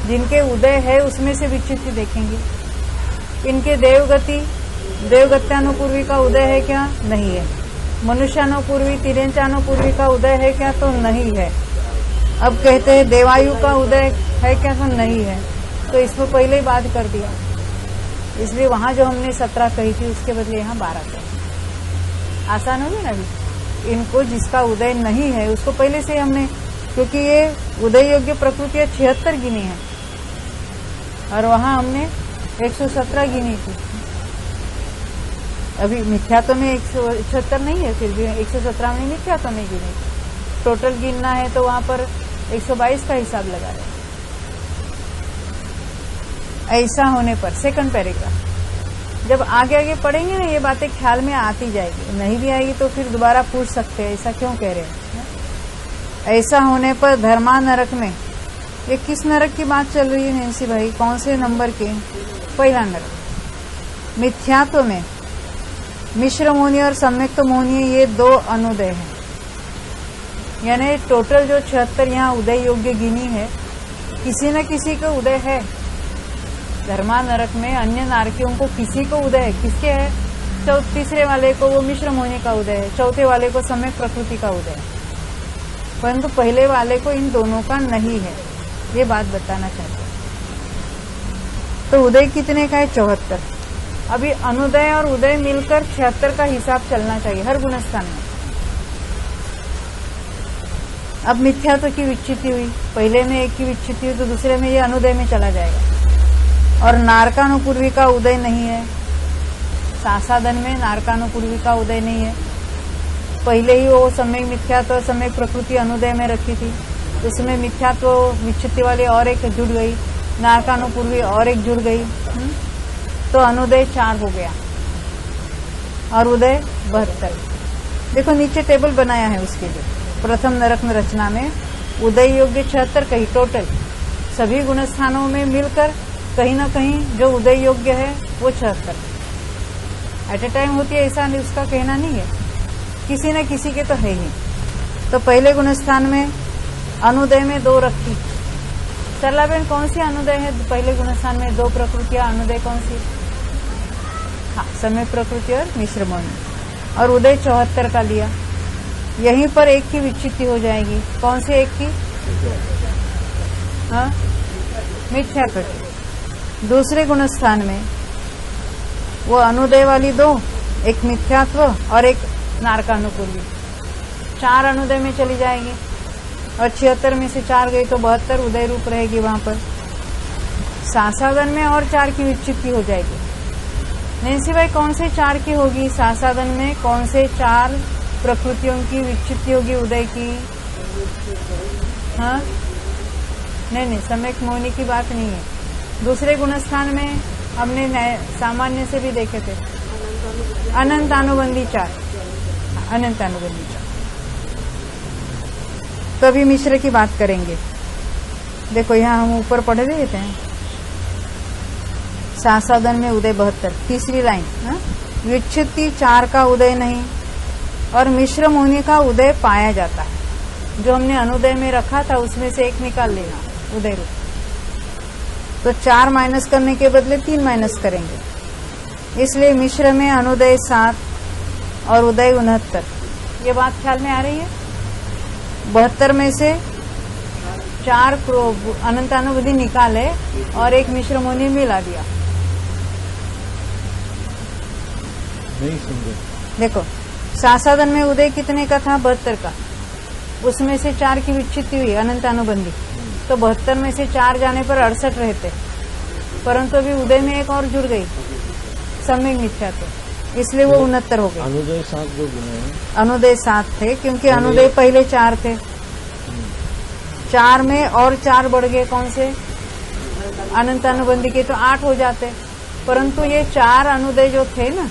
S1: जिनके उदय है उसमें से विक्षिप्ति देखेंगे। इनके देवगति, देवगत्यानुपूर्वी का उदय है क्या? नहीं है। मनुष्यानुपूर्वी, तिरेंचानुपूर्वी का उदय है क्या? तो नहीं है। अब कहते हैं देवायु का उदय है क्या? तो नहीं है। तो इसमें पहले ही बात कर दिया, इसलिए वहां जो हमने 17 कही थी उसके बदले यहाँ 12 कही। आसान होगी ना? अभी इनको जिसका उदय नहीं है उसको पहले से हमने, क्योंकि ये उदय योग्य प्रकृतियां 76 गिनी है और वहां हमने 117 गिनी थी। अभी मिथ्यात्व में 176 नहीं है, फिर भी 117 में मिथ्यात्व में गिनी। टोटल गिनना है तो वहां पर 122 का हिसाब लगा रहे। ऐसा होने पर सेकंड पैराग्राफ जब आगे आगे पढ़ेंगे ना, ये बातें ख्याल में आती जाएगी। नहीं भी आएगी तो फिर दोबारा पूछ सकते हैं ऐसा क्यों कह रहे हैं। ऐसा होने पर धर्मा नरक में, ये किस नरक की बात चल रही है नैन्सी भाई? कौन से नंबर के? पहला नरक। मिथ्यात्व में मिश्र मोहनी और सम्यक्त मोहनी, ये 2 अनुदय है। यानी टोटल जो 76 यहाँ उदय योग्य गिनी है, किसी न किसी का उदय है। धर्मा नरक में अन्य नारकियों को किसी को उदय है। किसके है? तीसरे वाले को वो मिश्र मोहनी का उदय है, चौथे वाले को सम्यक प्रकृति का उदय है। परंतु पहले वाले को इन दोनों का नहीं है, ये बात बताना चाहते हैं। तो उदय कितने का है? 74। अभी अनुदय और उदय मिलकर 76 का हिसाब चलना चाहिए हर गुणस्थान में। अब मिथ्यात्व की विच्छित्ति हुई, पहले में 1 की विच्छित्ति हुई तो दूसरे में ये अनुदय में चला जाएगा। और नारकानुपूर्वी का उदय नहीं है, सासादन में नारकानुपूर्वी का उदय नहीं है। पहले ही वो सम्यक मिथ्यात्व सम्यक प्रकृति अनुदय में रखी थी, उसमें मिथ्यात्व विच्छित्ति वाली और एक जुड़ गई, नारकानुपूर्वी और एक जुड़ गई, तो अनुदय 4 हो गया और उदय 72। देखो नीचे टेबल बनाया है उसके लिए। प्रथम नरक रचना में उदय योग्य 76 कहीं टोटल, सभी गुण स्थानों में मिलकर कहीं ना कहीं जो उदय योग्य है वो 76 एट ए टाइम होती है, ऐसा उसका कहना नहीं है, किसी न किसी के तो है ही। तो पहले गुण स्थान में अनुदय में 2 रखी। सरला बहन कौन सी अनुदय है पहले गुण स्थान में? 2 प्रकृतियां अनुदय कौन सी? हाँ, सम्यक प्रकृति और मिश्र मौनी। और उदय 74 का लिया, यहीं पर एक की विच्छित्ति हो जाएगी। कौन से एक की? हाँ, मिथ्या प्रकृति। दूसरे गुण स्थान में वो अनुदय वाली 2, एक मिथ्यात्व और एक नारकानुपूर्वी, 4 अनुदय में चली जाएगी और 76 में से 4 गई तो 72 उदय रूप रहेगी वहां पर। सासादन में और 4 की विच्छित्ति हो जाएगी। नैन्सी भाई कौन से 4 की होगी? सासादन में कौन से 4 प्रकृतियों की विच्छित्ति होगी उदय की? हाँ, नहीं, सम्यक मौनी की बात नहीं है। दूसरे गुणस्थान में हमने सामान्य से भी देखे थे, अनंत अनुबंधी 4, अनंत अनुबंधी 4। तो अभी मिश्र की बात करेंगे। देखो यहाँ हम ऊपर पढ़ देते हैं, सासादन में उदय 72, तीसरी लाइन, विच्छित्ति 4 का उदय नहीं और मिश्र मौनी का उदय पाया जाता है। जो हमने अनुदय में रखा था उसमें से 1 निकाल लेना उदय रूप, तो 4 माइनस करने के बदले 3 माइनस करेंगे। इसलिए मिश्र में अनुदय 7 और उदय 69। ये बात ख्याल में आ रही है? 72 में से 4 अनंतानुबंधी निकाले और एक मिश्र मौनी मिला दिया।
S2: नहीं समझे।
S1: देखो सासादन में उदय कितने का था? 72 का, उसमें से 4 की विच्छित्ति हुई अनंतानुबंधी, तो 72 में से 4 जाने पर 68 रहते, परंतु अभी उदय में एक और जुड़ गई सम्यक मिथ्यात्व, इसलिए वो 69 हो गए।
S2: अनुदय 7 जो गुण है,
S1: अनुदय 7 थे क्योंकि अनुदय पहले 4 थे, 4 में और 4 बढ़ गए। कौन से? अनंतानुबंधी के, तो 8 हो जाते, परंतु ये 4 अनुदय जो थे ना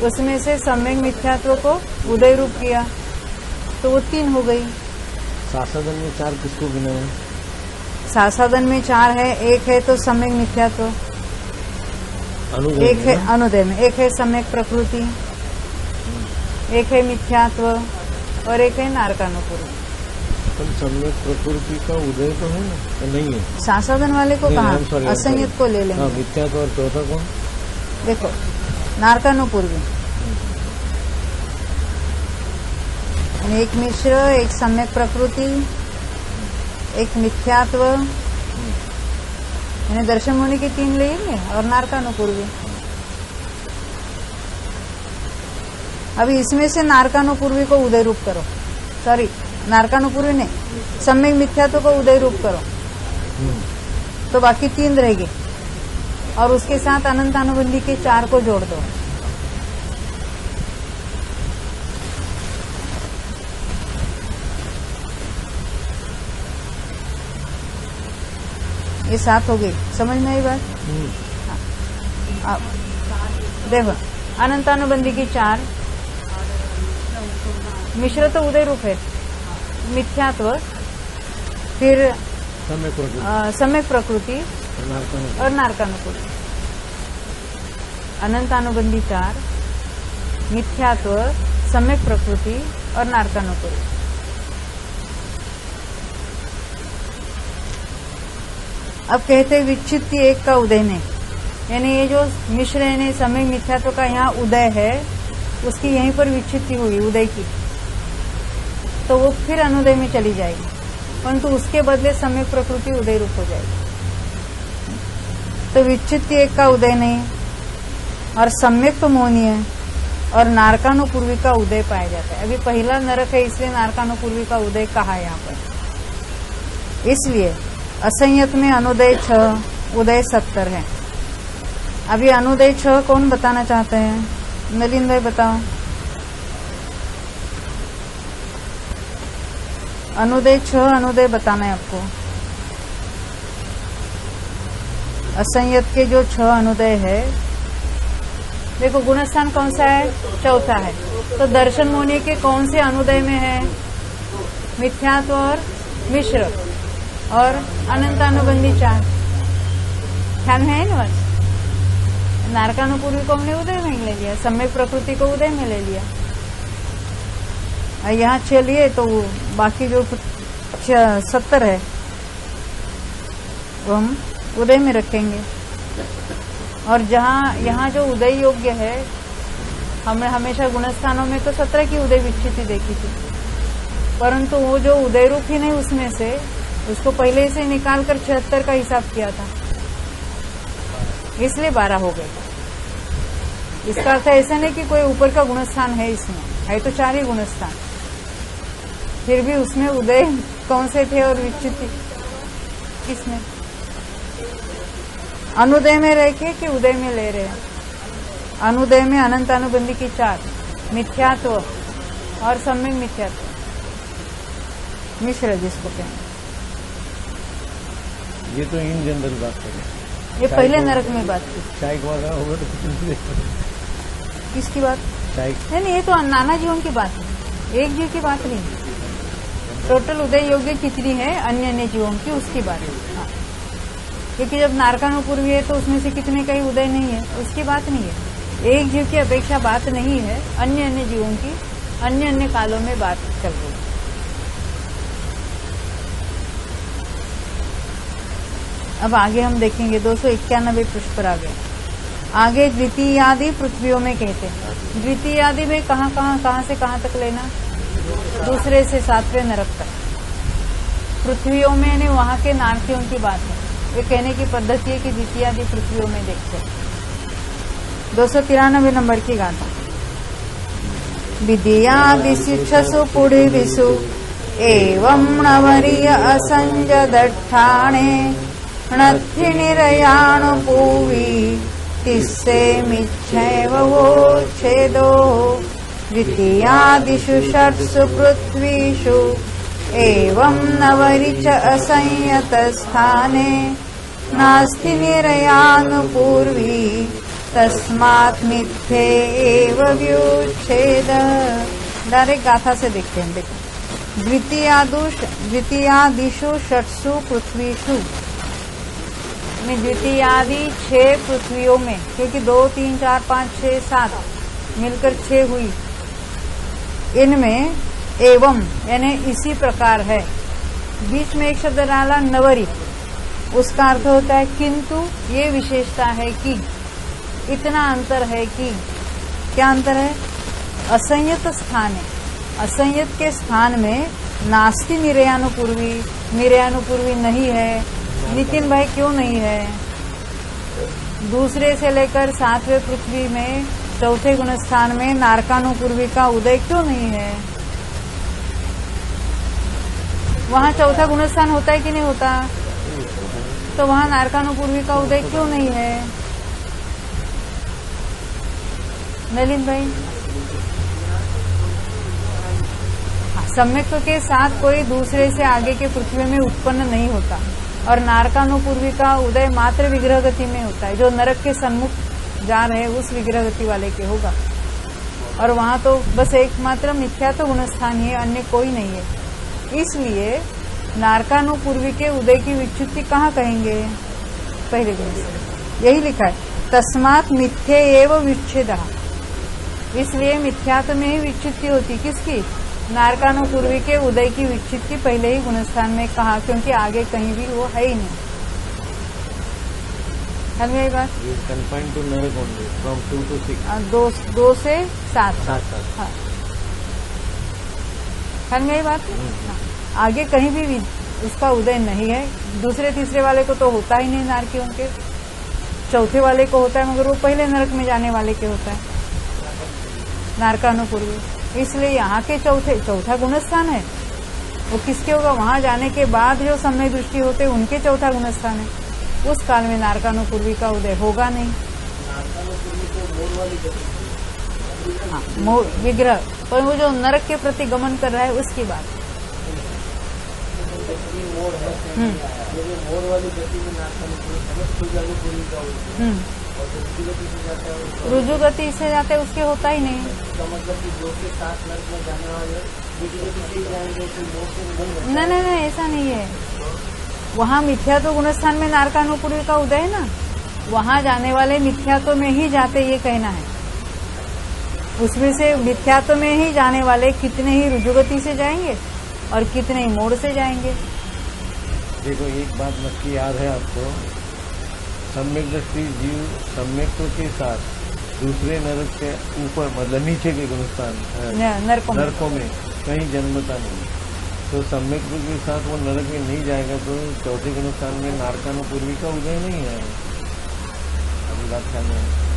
S1: उसमें से सम्यक मिथ्यात्व को उदय रूप किया तो वो 3 हो गई।
S2: सासादन में 4 किसको गिना है?
S1: सासादन में 4 है, एक है तो सम्यक मिथ्यात्व, एक है अनुदय में, एक है सम्यक प्रकृति, एक है मिथ्यात्व और एक है नारकानुपूर्वी।
S2: तो सम्यक प्रकृति का उदय तो है ना? नहीं है।
S1: सासादन वाले को कहा? असंयत को ले लेंगे।
S2: मिथ्यात्व और चौथा कौन?
S1: देखो नारकानुपूर्वी, एक मिश्र, एक सम्यक प्रकृति, एक मिथ्यात्व, यानी दर्शन मुनि की 3 लेंगे और नारकानुपूर्वी। अभी इसमें से नारकानुपूर्वी को उदय रूप करो, सॉरी नारकानुपूर्वी नहीं, सम्यक मिथ्यात्व को उदय रूप करो, तो बाकी 3 रहेगी और उसके साथ अनंत अनुबंधी के 4 को जोड़ दो। ये 7 हो गई, समझ में आई बात? हाँ। देखो अनंतानुबंधी की 4, मिश्र तो उदय रूप है, मिथ्यात्व, फिर सम्यक प्रकृति और नारकानुपूर्वी। अनंतानुबंधी 4, मिथ्यात्व, सम्यक प्रकृति और नारकानुपूर्वी। अब कहते हैं विच्छित्ति 1 का उदय नहीं, यानी ये जो मिश्र यानी सम्यक मिथ्यात्व का यहाँ उदय है उसकी यहीं पर विच्छित्ति हुई उदय की, तो वो फिर अनुदय में चली जाएगी, परंतु उसके बदले सम्यक प्रकृति उदय रूप हो जाएगी। तो विच्छित्ति 1 का उदय नहीं और सम्यक तो मौनी है और नारकानुपूर्वी का उदय पाया जाता है। अभी पहला नरक है इसलिए नारकानुपूर्वी का उदय कहा है यहाँ पर। इसलिए असंयत में अनुदय 6, उदय 70 है। अभी अनुदय 6 कौन बताना चाहते हैं? नलिन भाई बताओ। अनुदय 6 अनुदय बताना है आपको। असंयत के जो 6 अनुदय है, देखो गुणस्थान कौन सा है? चौथा है। तो दर्शन मोनि के कौन से अनुदय में है? मिथ्यात्व और मिश्र और अनंतानुबंधी 4। ख्याल में है ना? बस नारकानुपूर्वी को हमने उदय में ले लिया, सम्यक प्रकृति को उदय में ले लिया। यहाँ चलिए तो बाकी जो 70 है वो हम उदय में रखेंगे। और जहाँ यहाँ जो उदय योग्य है, हमने हमेशा गुणस्थानों में तो 17 की उदय विच्छिति देखी थी, परंतु वो जो उदय रूप ही नहीं उसमें से, उसको पहले से निकाल कर 76 का हिसाब किया था, इसलिए 12 हो गए। इसका अर्थ ऐसा नहीं कि कोई ऊपर का गुणस्थान है, इसमें है तो 4 ही गुणस्थान, फिर भी उसमें उदय कौन से थे और विच्छिति किसमें? अनुदय में रह के कि उदय में ले रहे हैं? अनुदय में अनंत अनुबंधी की 4, मिथ्यात्व और सम्यक मिथ्यात्व, मिश्र जिसको कहें।
S2: ये तो इन जनरल बात करें,
S1: ये पहले नरक में बात की।
S2: चाय वाला होगा तो
S1: किसकी बात?
S2: चाय
S1: नहीं, ये तो नाना जीवों की बात है, एक जीव की बात नहीं। टोटल उदय योग्य कितनी है अन्य अन्य जीवों की, उसकी बात है। हाँ। क्योंकि जब नारकानुपूर्वी है तो उसमें से कितने का ही उदय नहीं है, उसकी बात नहीं है। एक जीव की अपेक्षा बात नहीं है, अन्य अन्य जीवों की अन्य अन्य कालों में बात चल रही है। अब आगे हम देखेंगे 291 पृष्ठ पर आगे द्वितीय आदि पृथ्वियों में कहते हैं। द्वितीय आदि में कहाँ से कहाँ तक लेना? दूसरे से 7वें नरक तक। पृथ्वियों में यानी वहां के नारकियों की बात है। ये कहने की पद्धति है कि द्वितीय आदि पृथ्वियों में देखते हैं। 293 नंबर की गाथा। विद्यादिषु छसु पुढिविषु एवं नवरीय असंजदट्ठाणे णत्थिनिरयाणुपूवी तिस्से मिच्छैव वोच्छेदो द्वितीयादिषु षट्सु पृथ्वीषु एवं नवरि च असंयतस्थाने नास्ति निरयानुपूर्वी तस्मात् मिथ्ये एव व्युच्छेद। डायरेक्ट गाथा से देखते हैं। देखो, द्वितीयादिषु षट्सु पृथ्वीषु, द्वितीयादि 6 पृथ्वियों में, क्योंकि 2, 3, 4, 5, 6, 7 मिलकर 6 हुई, इनमें एवं यानी इसी प्रकार है। बीच में एक शब्द डाला नवरी, उसका अर्थ होता है किंतु, ये विशेषता है कि, इतना अंतर है कि। क्या अंतर है? असंयत स्थान है, असंयत के स्थान में नास्ति निरयानुपूर्वी, निरयानुपूर्वी नहीं है। नितिन भाई क्यों नहीं है? दूसरे से लेकर 7वें पृथ्वी में 4थे गुणस्थान में नारकानुपूर्वी का उदय क्यों नहीं है? वहां 4था गुणस्थान होता है कि नहीं होता? तो वहां नारकानुपूर्वी का उदय क्यों नहीं है? नलिन भाई, सम्यक के साथ कोई दूसरे से आगे के पृथ्वी में उत्पन्न नहीं होता, और नारकानुपूर्वी का उदय मात्र विग्रह गति में होता है। जो नरक के सन्मुख जा रहे उस विग्रह गति वाले के होगा, और वहां तो बस एकमात्र मिथ्या तो गुणस्थान ही है, अन्य कोई नहीं है। इसलिए नारकानुपूर्वी के उदय की विच्युति कहाँ कहेंगे? पहले गुण, यही लिखा है, तस्मात् मिथ्ये एव विच्छेदः। इसलिए मिथ्यात्व में ही विच्युति होती। किसकी? नारकानुपूर्वी के उदय की विच्छित्ति पहले ही गुणस्थान में कहा, क्योंकि आगे कहीं भी वो है ही नहीं। समझ गई बात?
S2: confined to नरक only from 2 to 6।
S1: 2 से 7। हाँ, समझ गई बात? हाँ। आगे कहीं भी उसका उदय नहीं है। दूसरे तीसरे वाले को तो होता ही नहीं, नारकियों के 4थे वाले को होता है, मगर वो पहले नरक में जाने वाले के होता है, नारकानुपूर्वी। इसलिए यहाँ के 4था गुणस्थान है, वो किसके होगा? वहां जाने के बाद जो समय दृष्टि होते उनके 4था गुणस्थान है। उस काल में नारकानुपूर्वी का उदय होगा नहीं। हाँ, विग्रह, पर वो जो नरक के प्रति गमन कर रहा है उसकी बात।
S2: तीन मोड़ है, ये जो मोड़ वाली गति में नारकानुकूल समस्त पूरी का होता है, और जो रुजु गति से जाता है
S1: रुजु गति से जाते उसके होता ही नहीं।
S2: उसका मतलब कि 2 से 7 नर्क में जाने वाले रुजु गति से जाएंगे तो मोड़ से नहीं होता।
S1: नहीं, ऐसा नहीं है। वहाँ मिथ्यात्व गुणस्थान में नारकानुपूर्वी का उदय है ना, वहाँ जाने वाले मिथ्यात्व में ही जाते, ये कहना है। उसमें से मिथ्यात्व में ही जाने वाले कितने ही रुजुगति से जाएंगे और कितने ही मोड़ से जाएंगे।
S2: देखो एक बात नक्की याद है आपको, सम्यक दृष्टि जीव सम्यक्त्व के साथ दूसरे नरक के ऊपर मतलब नीचे के गुणस्थान नरकों में कहीं जन्मता नहीं, तो सम्यक्त्व के साथ वो नरक में नहीं जाएगा तो चौथे गुणस्थान में नारकानुपूर्वी का उदय नहीं है। अभी बात करना है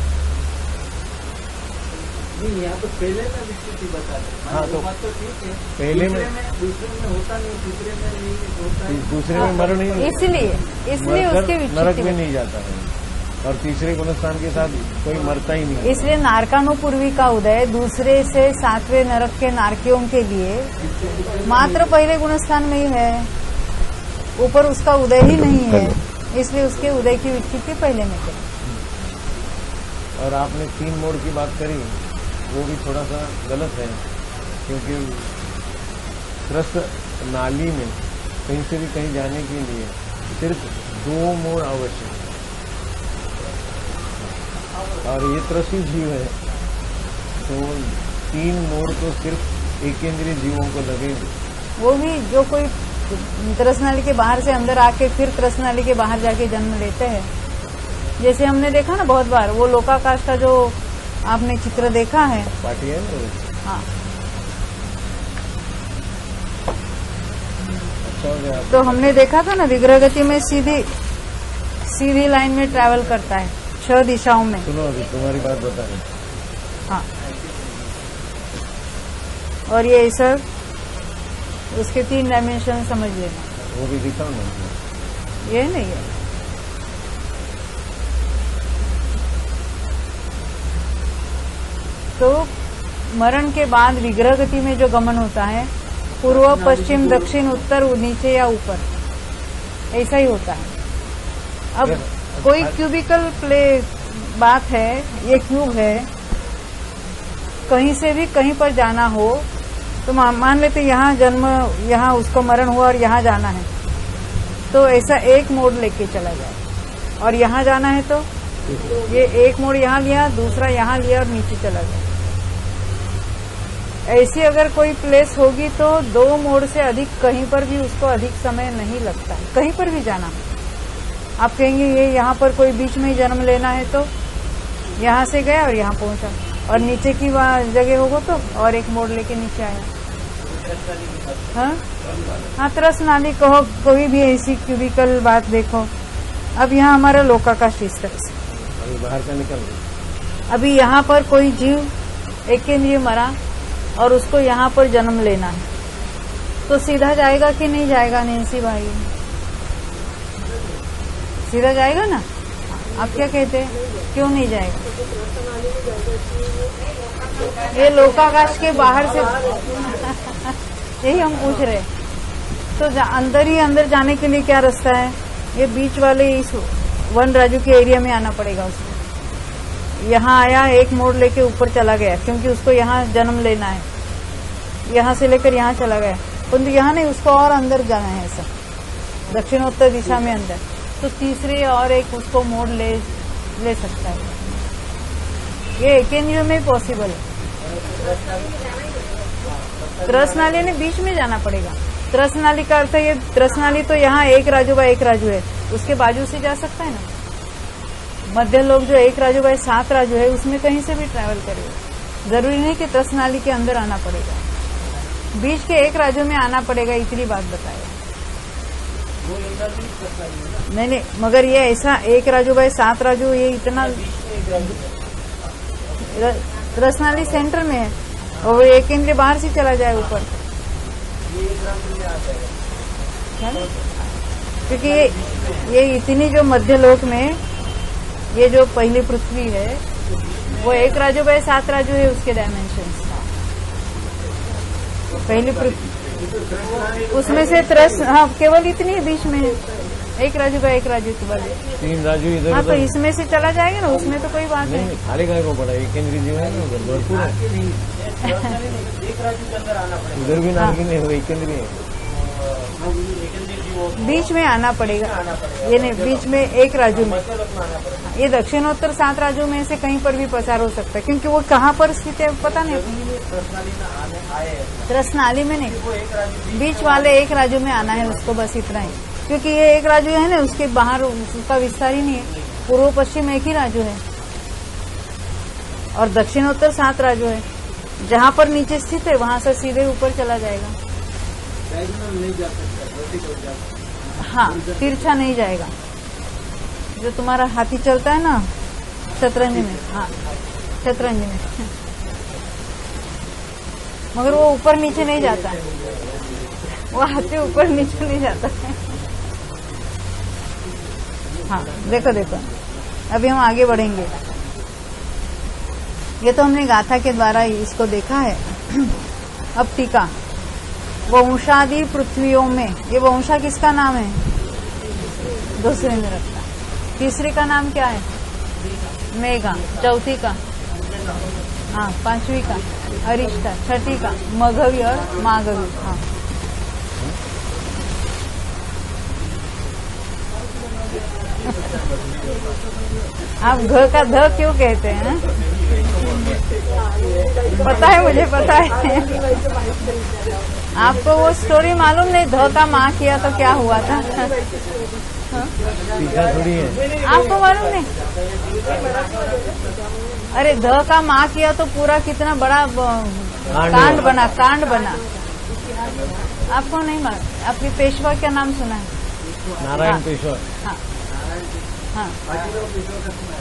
S2: नहीं, यहाँ तो पहले में विस्तृति बता दें। हाँ तो ठीक है, पहले में दूसरे में होता नहीं, तीसरे में नहीं होता है, दूसरे में मरण नहीं,
S1: इसलिए उसके
S2: नरक में नहीं जाता है, और तीसरे गुणस्थान के साथ कोई मरता ही नहीं।
S1: इसलिए नारकानुपूर्वी का उदय दूसरे से 7वें नरक के नारकियों के लिए मात्र पहले गुणस्थान में ही है, ऊपर उसका उदय ही नहीं है, इसलिए उसके उदय की विच्छित्ति पहले में करें।
S2: और आपने 3 मोड़ की बात करी, वो भी थोड़ा सा गलत है, क्योंकि त्रस्त नाली में कहीं से भी कहीं जाने के लिए सिर्फ 2 मोड़ आवश्यक है, और ये त्रसी जीव है तो 3 मोड़ तो सिर्फ एकेंद्रीय जीवों को लगेंगे।
S1: वो भी जो कोई त्रसनाली के बाहर से अंदर आके फिर त्रसनाली के बाहर जाके जन्म लेते हैं, जैसे हमने देखा ना बहुत बार, वो लोकाकाश का जो आपने चित्र देखा है,
S2: पार्टी है तो
S1: हाँ,
S2: अच्छा हो गया।
S1: तो हमने देखा था ना विग्रह गति में सीधी लाइन में ट्रैवल करता है 6 दिशाओं में।
S2: सुनो अभी तुम्हारी बात बता रहे।
S1: हाँ, और ये सब उसके 3 डायमेंशन समझ लेना।
S2: वो भी दिखाओ ना।
S1: ये नहीं है, तो मरण के बाद विग्रह गति में जो गमन होता है, पूर्व पश्चिम दक्षिण उत्तर नीचे या ऊपर, ऐसा ही होता है। अब कोई क्यूबिकल प्ले बात है, ये क्यूब है, कहीं से भी कहीं पर जाना हो तो मान लेते यहाँ जन्म, यहाँ उसको मरण हुआ और यहाँ जाना है, तो ऐसा एक मोड़ लेके चला जाए, और यहाँ जाना है तो ये एक मोड़ यहाँ लिया, दूसरा यहाँ लिया और नीचे चला गया। ऐसी अगर कोई प्लेस होगी तो 2 मोड़ से अधिक कहीं पर भी उसको अधिक समय नहीं लगता है, कहीं पर भी जाना। आप कहेंगे ये यहाँ पर कोई बीच में ही जन्म लेना है तो यहाँ से गया और यहाँ पहुंचा, और नीचे की वहाँ जगह होगा तो और एक मोड़ लेके नीचे आया। हाँ, त्रस नाली कहो, कोई भी ऐसी क्यूबिकल बात देखो। अब यहाँ हमारा लोकाकाश इस तरह से
S2: अभी बाहर का निकल गया।
S1: अभी यहाँ पर कोई जीव एकेंद्रीय मरा और उसको यहाँ पर जन्म लेना है, तो सीधा जाएगा कि नहीं जाएगा नैन्सी भाई? सीधा जाएगा ना? आप क्या कहते हैं, क्यों नहीं जाएगा? ये लोकाकाश के बाहर से यही हम पूछ रहे। तो अंदर ही अंदर जाने के लिए क्या रास्ता है? ये बीच वाले इस वन राजू के एरिया में आना पड़ेगा उसको। यहाँ आया, एक मोड़ लेके ऊपर चला गया, क्योंकि उसको यहाँ जन्म लेना है, यहाँ से लेकर यहाँ चला गया, परंतु यहाँ नहीं, उसको और अंदर जाना है, ऐसा दक्षिणोत्तर दिशा में अंदर, तो तीसरे और एक उसको मोड़ ले सकता है। ये एकेंद्रीय में पॉसिबल है। त्रस नाली ने बीच में जाना पड़ेगा। त्रस नाली का अर्थ है, ये त्रस नाली तो यहाँ एक राजू बाय एक राजू है, उसके बाजू से जा सकता है ना। मध्य लोग जो एक राजू बाय 7 राजू है, उसमें कहीं से भी ट्रैवल करेगा, जरूरी नहीं कि त्रस नाली के अंदर आना पड़ेगा, बीच के एक राजू में आना पड़ेगा, इतनी बात बताया। नहीं, मगर ये ऐसा एक राजू बाय 7 राजू, ये इतना त्रस नाली सेंटर में है और एक केंद्र बाहर से चला जाए ऊपर, क्योंकि ये इतनी जो मध्य लोक में ये जो पहली पृथ्वी है वो एक राजू बाय 7 राजू है, उसके डायमेंशन। पहली पृथ्वी उसमें से त्रस, हाँ केवल इतनी बीच में एक राजू का एक राजू के बाद
S2: 3 राजू इधर
S1: हाँ, तो
S2: उधर।
S1: इसमें से चला जाएगा ना, उसमें तो कोई बात
S2: नहीं
S1: नहीं।
S2: खाली काय को पड़ा, एक केंद्रीय जीव है ना उधर भरपूर है। उधर भी नारकी नहीं हो, एक केंद्रीय है।
S1: बीच में आना पड़ेगा, ये नहीं बीच में एक राजू में, ये दक्षिणोत्तर 7 राजू में से कहीं पर भी पसार हो सकता है, क्योंकि वो कहाँ पर स्थित है पता नहीं। रसनाली में नहीं, बीच वाले एक राजू में आना है उसको, बस इतना ही। क्योंकि ये एक राजू है ना, उसके बाहर उसका विस्तार ही नहीं है, पूर्व पश्चिम एक ही राजू है और दक्षिणोत्तर 7 राजू है। जहाँ पर नीचे स्थित है वहां से सीधे ऊपर चला जाएगा। हाँ, तिरछा नहीं जाएगा। जो तुम्हारा हाथी चलता है ना शतरंज में, हाँ शतरंज में, मगर वो ऊपर नीचे नहीं जाता है, वो हाथी ऊपर नीचे नहीं जाता है। हाँ देखो देखो, अभी हम आगे बढ़ेंगे। ये तो हमने गाथा के द्वारा इसको देखा है। अब टीका, वंशादि पृथ्वियों में, ये वंशा किसका नाम है? दूसरे में रखता। तीसरे का नाम क्या है? मेघा। चौथी का, हाँ पांचवी का अरिष्टा। छठी का मघवी और माघवी। हाँ आप घ का ध क्यों कहते हैं? पता है, मुझे पता है। आपको वो स्टोरी मालूम नहीं? ध का माँ किया तो क्या हुआ था?
S2: थोड़ी है,
S1: आपको मालूम नहीं? अरे ध का माँ किया तो पूरा कितना बड़ा कांड बना, कांड बना। आपको नहीं मालूम? आपकी पेशवा क्या नाम सुना है?
S2: नारायण पेशवा।
S1: हाँ हाँ,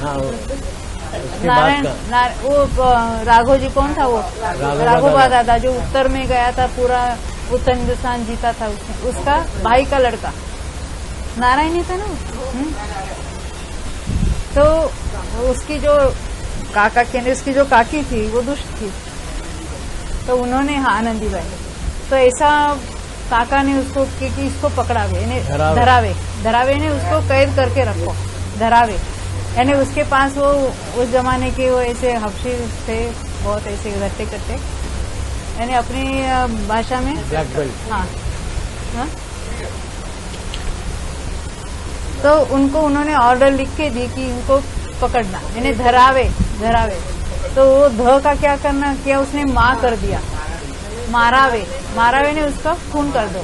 S2: हाँ उसके
S1: नारायण
S2: बाद का
S1: वो राघव जी कौन था? वो राघोबा दादा, जो उत्तर में गया था, पूरा उत्तर हिंदुस्तान जीता था उसने, उसका भाई का लड़का नारायण ही था ना। तो उसकी जो काका के उसकी जो काकी थी वो दुष्ट थी, तो उन्होंने, हाँ आनंदीबाई, तो ऐसा काका ने उसको कि इसको पकड़ावे, धरावे ने उसको कैद करके रखो, धरावे। यानी उसके पास वो उस जमाने के वो ऐसे हफ्शी थे, बहुत ऐसे घट्टे कट्टे, यानी अपनी भाषा में
S2: ब्लैक बेल्ट।
S1: हाँ, हाँ? तो उनको उन्होंने ऑर्डर लिख के दी कि इनको पकड़ना, यानी धरावे। तो वो ध का क्या करना किया उसने? माँ कर दिया, मारावे ने उसका खून कर दो।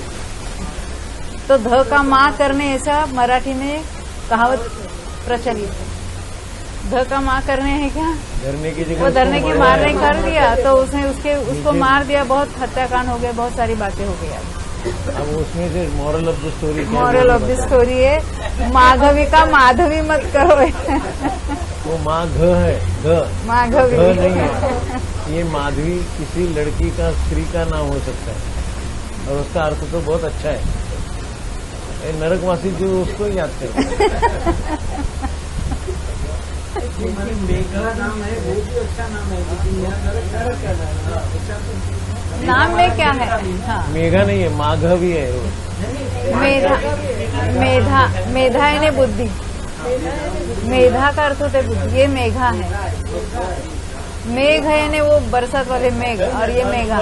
S1: तो ध का माँ करने, ऐसा मराठी में कहावत प्रचलित है। ध का माँ करने है क्या?
S2: धरने की जगह
S1: वो धरने की मारने कर दिया, तो उसने उसको मार दिया, बहुत हत्याकांड हो गया, बहुत सारी बातें हो गई।
S2: अब उसमें से moral of the story,
S1: moral of the story है, माधवी का माधवी मत करो।
S2: वो माँ घ है, घ
S1: माधवी
S2: नहीं है। ये माधवी किसी लड़की का, स्त्री का नाम हो सकता है, और उसका अर्थ तो बहुत अच्छा है। ये नरकवासी जो उसको याद करते
S3: मेघा नाम है, वो भी अच्छा नाम है, लेकिन यहाँ नरक का नाम है।
S1: नाम में क्या है? हाँ,
S2: मेघा नहीं है, माघवी है वो।
S1: मेधा यानी बुद्धि, मेधा का अर्थ होता है बुद्धि, ये मेघा है। मेघ है यानी वो बरसात वाले मेघ, और ये मेघा।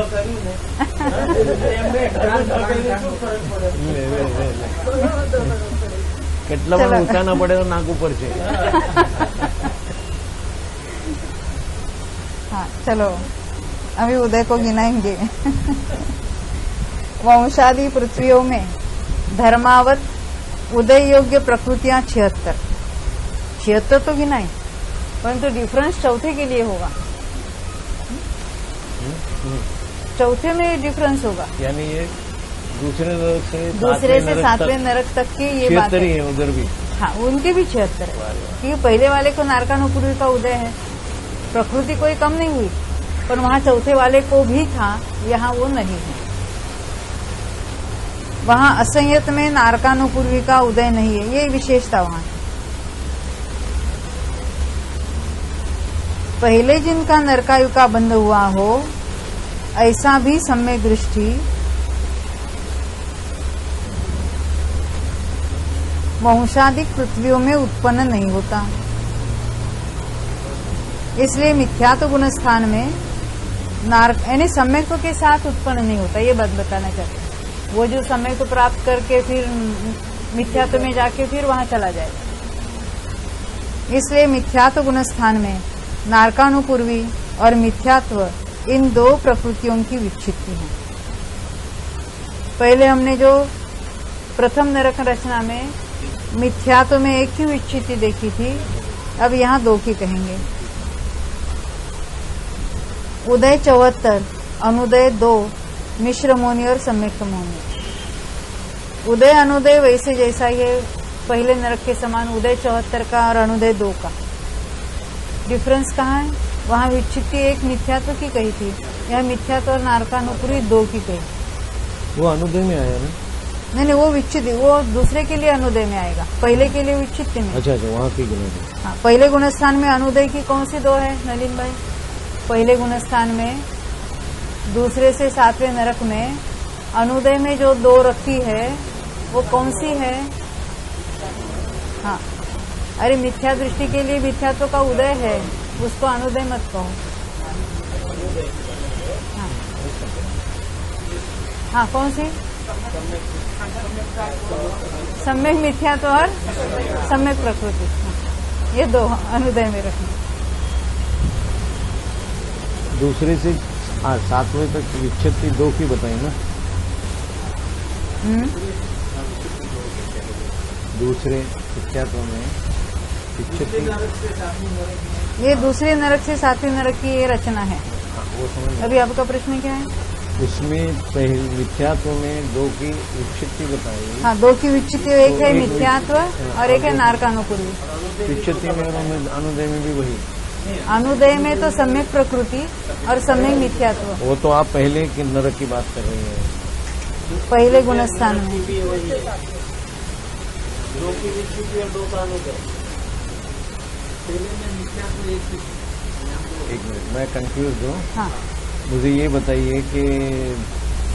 S2: કેટલા પણ ઊંચા ના પડે તો નાક ઉપર છે।
S1: हाँ चलो, अभी उदय को गिनाएंगे। वंशादि पृथ्वियों में धर्मावत उदय योग्य प्रकृतियां 76 तो गिनाई, परंतु डिफरेंस चौथे के लिए होगा। चौथे में डिफरेंस होगा,
S2: यानी ये दूसरे से
S1: 7वें नरक तक की ये बात है।
S2: है उधर भी।
S1: हाँ, उनके भी 76 है, क्योंकि पहले वाले को नारकानुपूर्वी का उदय है, प्रकृति कोई कम नहीं हुई, पर वहाँ चौथे वाले को भी था, यहाँ वो नहीं है। वहाँ असंयत में नारकानुपूर्वी का उदय नहीं है, ये विशेषता वहाँ है। पहले जिनका नरकायु का बंध हुआ हो, ऐसा भी सम्यक दृष्टि वंशादिक पृथ्वियों में उत्पन्न नहीं होता। इसलिए मिथ्यात्व गुण स्थान में यानी सम्यक्त्व के साथ उत्पन्न नहीं होता। ये बात बताना चाहते हैं। वो जो सम्यक्त्व प्राप्त करके फिर मिथ्यात्व में जाके फिर वहां चला जाएगा। इसलिए मिथ्यात्व गुण स्थान में नारकानुपूर्वी और मिथ्यात्व इन दो प्रकृतियों की विच्छित्ति है। पहले हमने जो प्रथम नरक रचना में मिथ्यात्व में एक ही विच्छित्ति देखी थी, अब यहाँ दो की कहेंगे। उदय 74, अनुदय 2, मिश्र मोनी और सम्यक्त मोनी। उदय अनुदय वैसे जैसा ही है, पहले नरक के समान उदय 74 का और अनुदय 2 का। डिफरेंस कहाँ है? वहां विच्छित्ति एक मिथ्यात्व की कही थी, यह मिथ्यात्व और नारकानुपूरी 2 की कही।
S2: वो अनुदय में आया ना?
S1: नहीं, वो विच्छित्ति वो दूसरे के लिए अनुदय में आएगा, पहले के लिए विच्छित्ति में।
S2: अच्छा, वहाँ की गुण।
S1: हाँ, पहले गुणस्थान में अनुदय की कौन सी 2 है नलिन भाई? पहले गुणस्थान में दूसरे से 7वें नरक में अनुदय में जो 2 रखी है वो कौन सी है? हाँ, अरे मिथ्या दृष्टि के लिए मिथ्यात्व का उदय है, उसको अनुदय मत कहो। हाँ, हाँ कौन सी? सम्यक मिथ्यात्व और सम्यक प्रकृति। हाँ, ये 2 अनुदय में रखना।
S2: दूसरे से 7वें तक विच्छित्ति 2 की बताई ना? दूसरे मिथ्यात्व में विच्छित्ति,
S1: ये दूसरे नरक से 7वें नरक की ये रचना है।
S2: वो समझ।
S1: अभी आपका प्रश्न क्या है?
S2: उसमें पहले मिथ्यात्व में 2 की विच्छित्ति बताई।
S1: हाँ, 2 की विच्छित्ति, एक है मिथ्यात्व और एक है नारकानुपूर्वी।
S2: विच्छित्ति में और अनुदय में भी वही।
S1: अनुदय में तो सम्यक प्रकृति और सम्यक मिथ्यात्व।
S2: वो तो आप पहले के नरक की बात कर रही हैं।
S1: पहले गुणस्थान में
S3: 2 की विच्छित्ति और 2 का अनुदय। पहले में मिथ्यात्व
S2: एक मिनट, मैं कंफ्यूज हूँ।
S1: हाँ,
S2: मुझे ये बताइए कि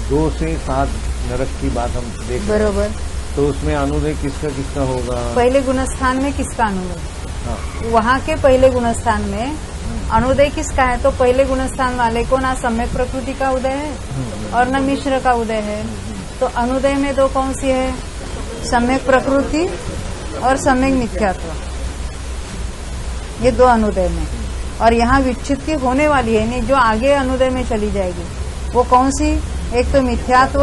S2: 2 से 7 नरक की बात हम देख रहे हैं,
S1: बरोबर।
S2: तो उसमें अनुदय किसका किसका होगा?
S1: पहले गुणस्थान में किसका अनुदय?
S2: हाँ,
S1: वहाँ के पहले गुणस्थान में अनुदय किसका है? तो पहले गुणस्थान वाले को ना सम्यक प्रकृति का उदय है और न मिश्र का उदय है। तो अनुदय में 2 कौन सी है? सम्यक प्रकृति और सम्यक मिथ्यात्व, ये 2 अनुदय में। और यहाँ विच्छित्ति होने वाली है, नहीं जो आगे अनुदय में चली जाएगी वो कौन सी? एक तो मिथ्यात्व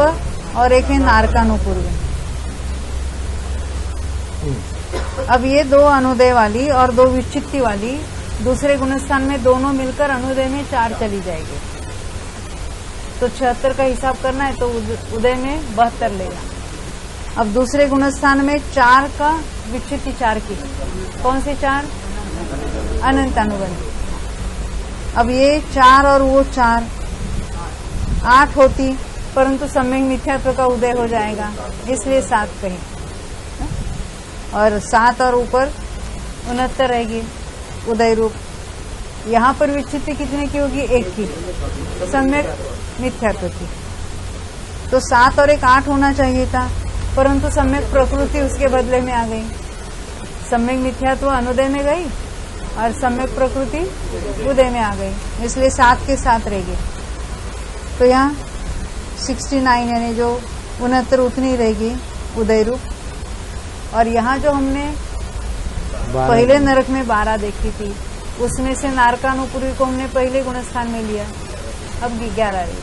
S1: और एक है नारकानुपूर्वी। अब ये 2 अनुदय वाली और 2 विच्छित्ति वाली दूसरे गुणस्थान में दोनों मिलकर अनुदय में 4 चली जाएगी। तो 76 का हिसाब करना है तो उदय में 72 लेगा। अब दूसरे गुणस्थान में 4 का विच्छित्ति 4 की, कौन से 4? अनंत अनुबंध। अब ये 4 और वो 4 8 होती, परंतु सम्यक मिथ्यात्व का उदय हो जाएगा, इसलिए 7 कही। और 7 और ऊपर 69 रहेगी उदय रूप। यहाँ पर विच्छित्ति कितने की होगी? 1 की, सम्यक मिथ्यात्व की। तो 7 और 1 8 होना चाहिए था, परंतु सम्यक प्रकृति उसके बदले में आ गई। सम्यक मिथ्यात्व अनुदय में गई और सम्यक प्रकृति उदय में आ गई, इसलिए 7 के 7 रहेगी। तो यहाँ 69 यानी जो 69 उतनी रहेगी उदय रूप। और यहाँ जो हमने पहले नरक में 12 देखी थी, उसमें से नारकानुपूरी को हमने पहले गुणस्थान में लिया, अब 11 रही।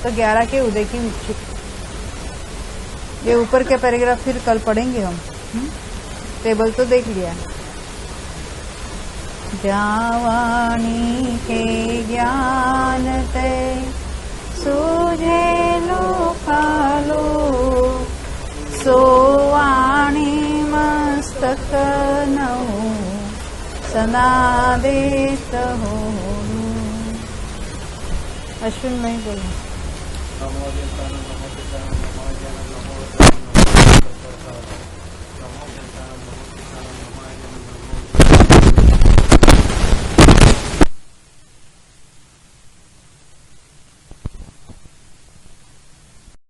S1: तो 11 के उदय की विच्छित्ति। ये ऊपर के पैराग्राफ फिर कल पढ़ेंगे हम। टेबल तो देख लिया। जावाणी के ज्ञान ते सूझे लोकालो, सोवाणी मस्तक नऊ सनादेत हो। अश्विन नहीं बोला।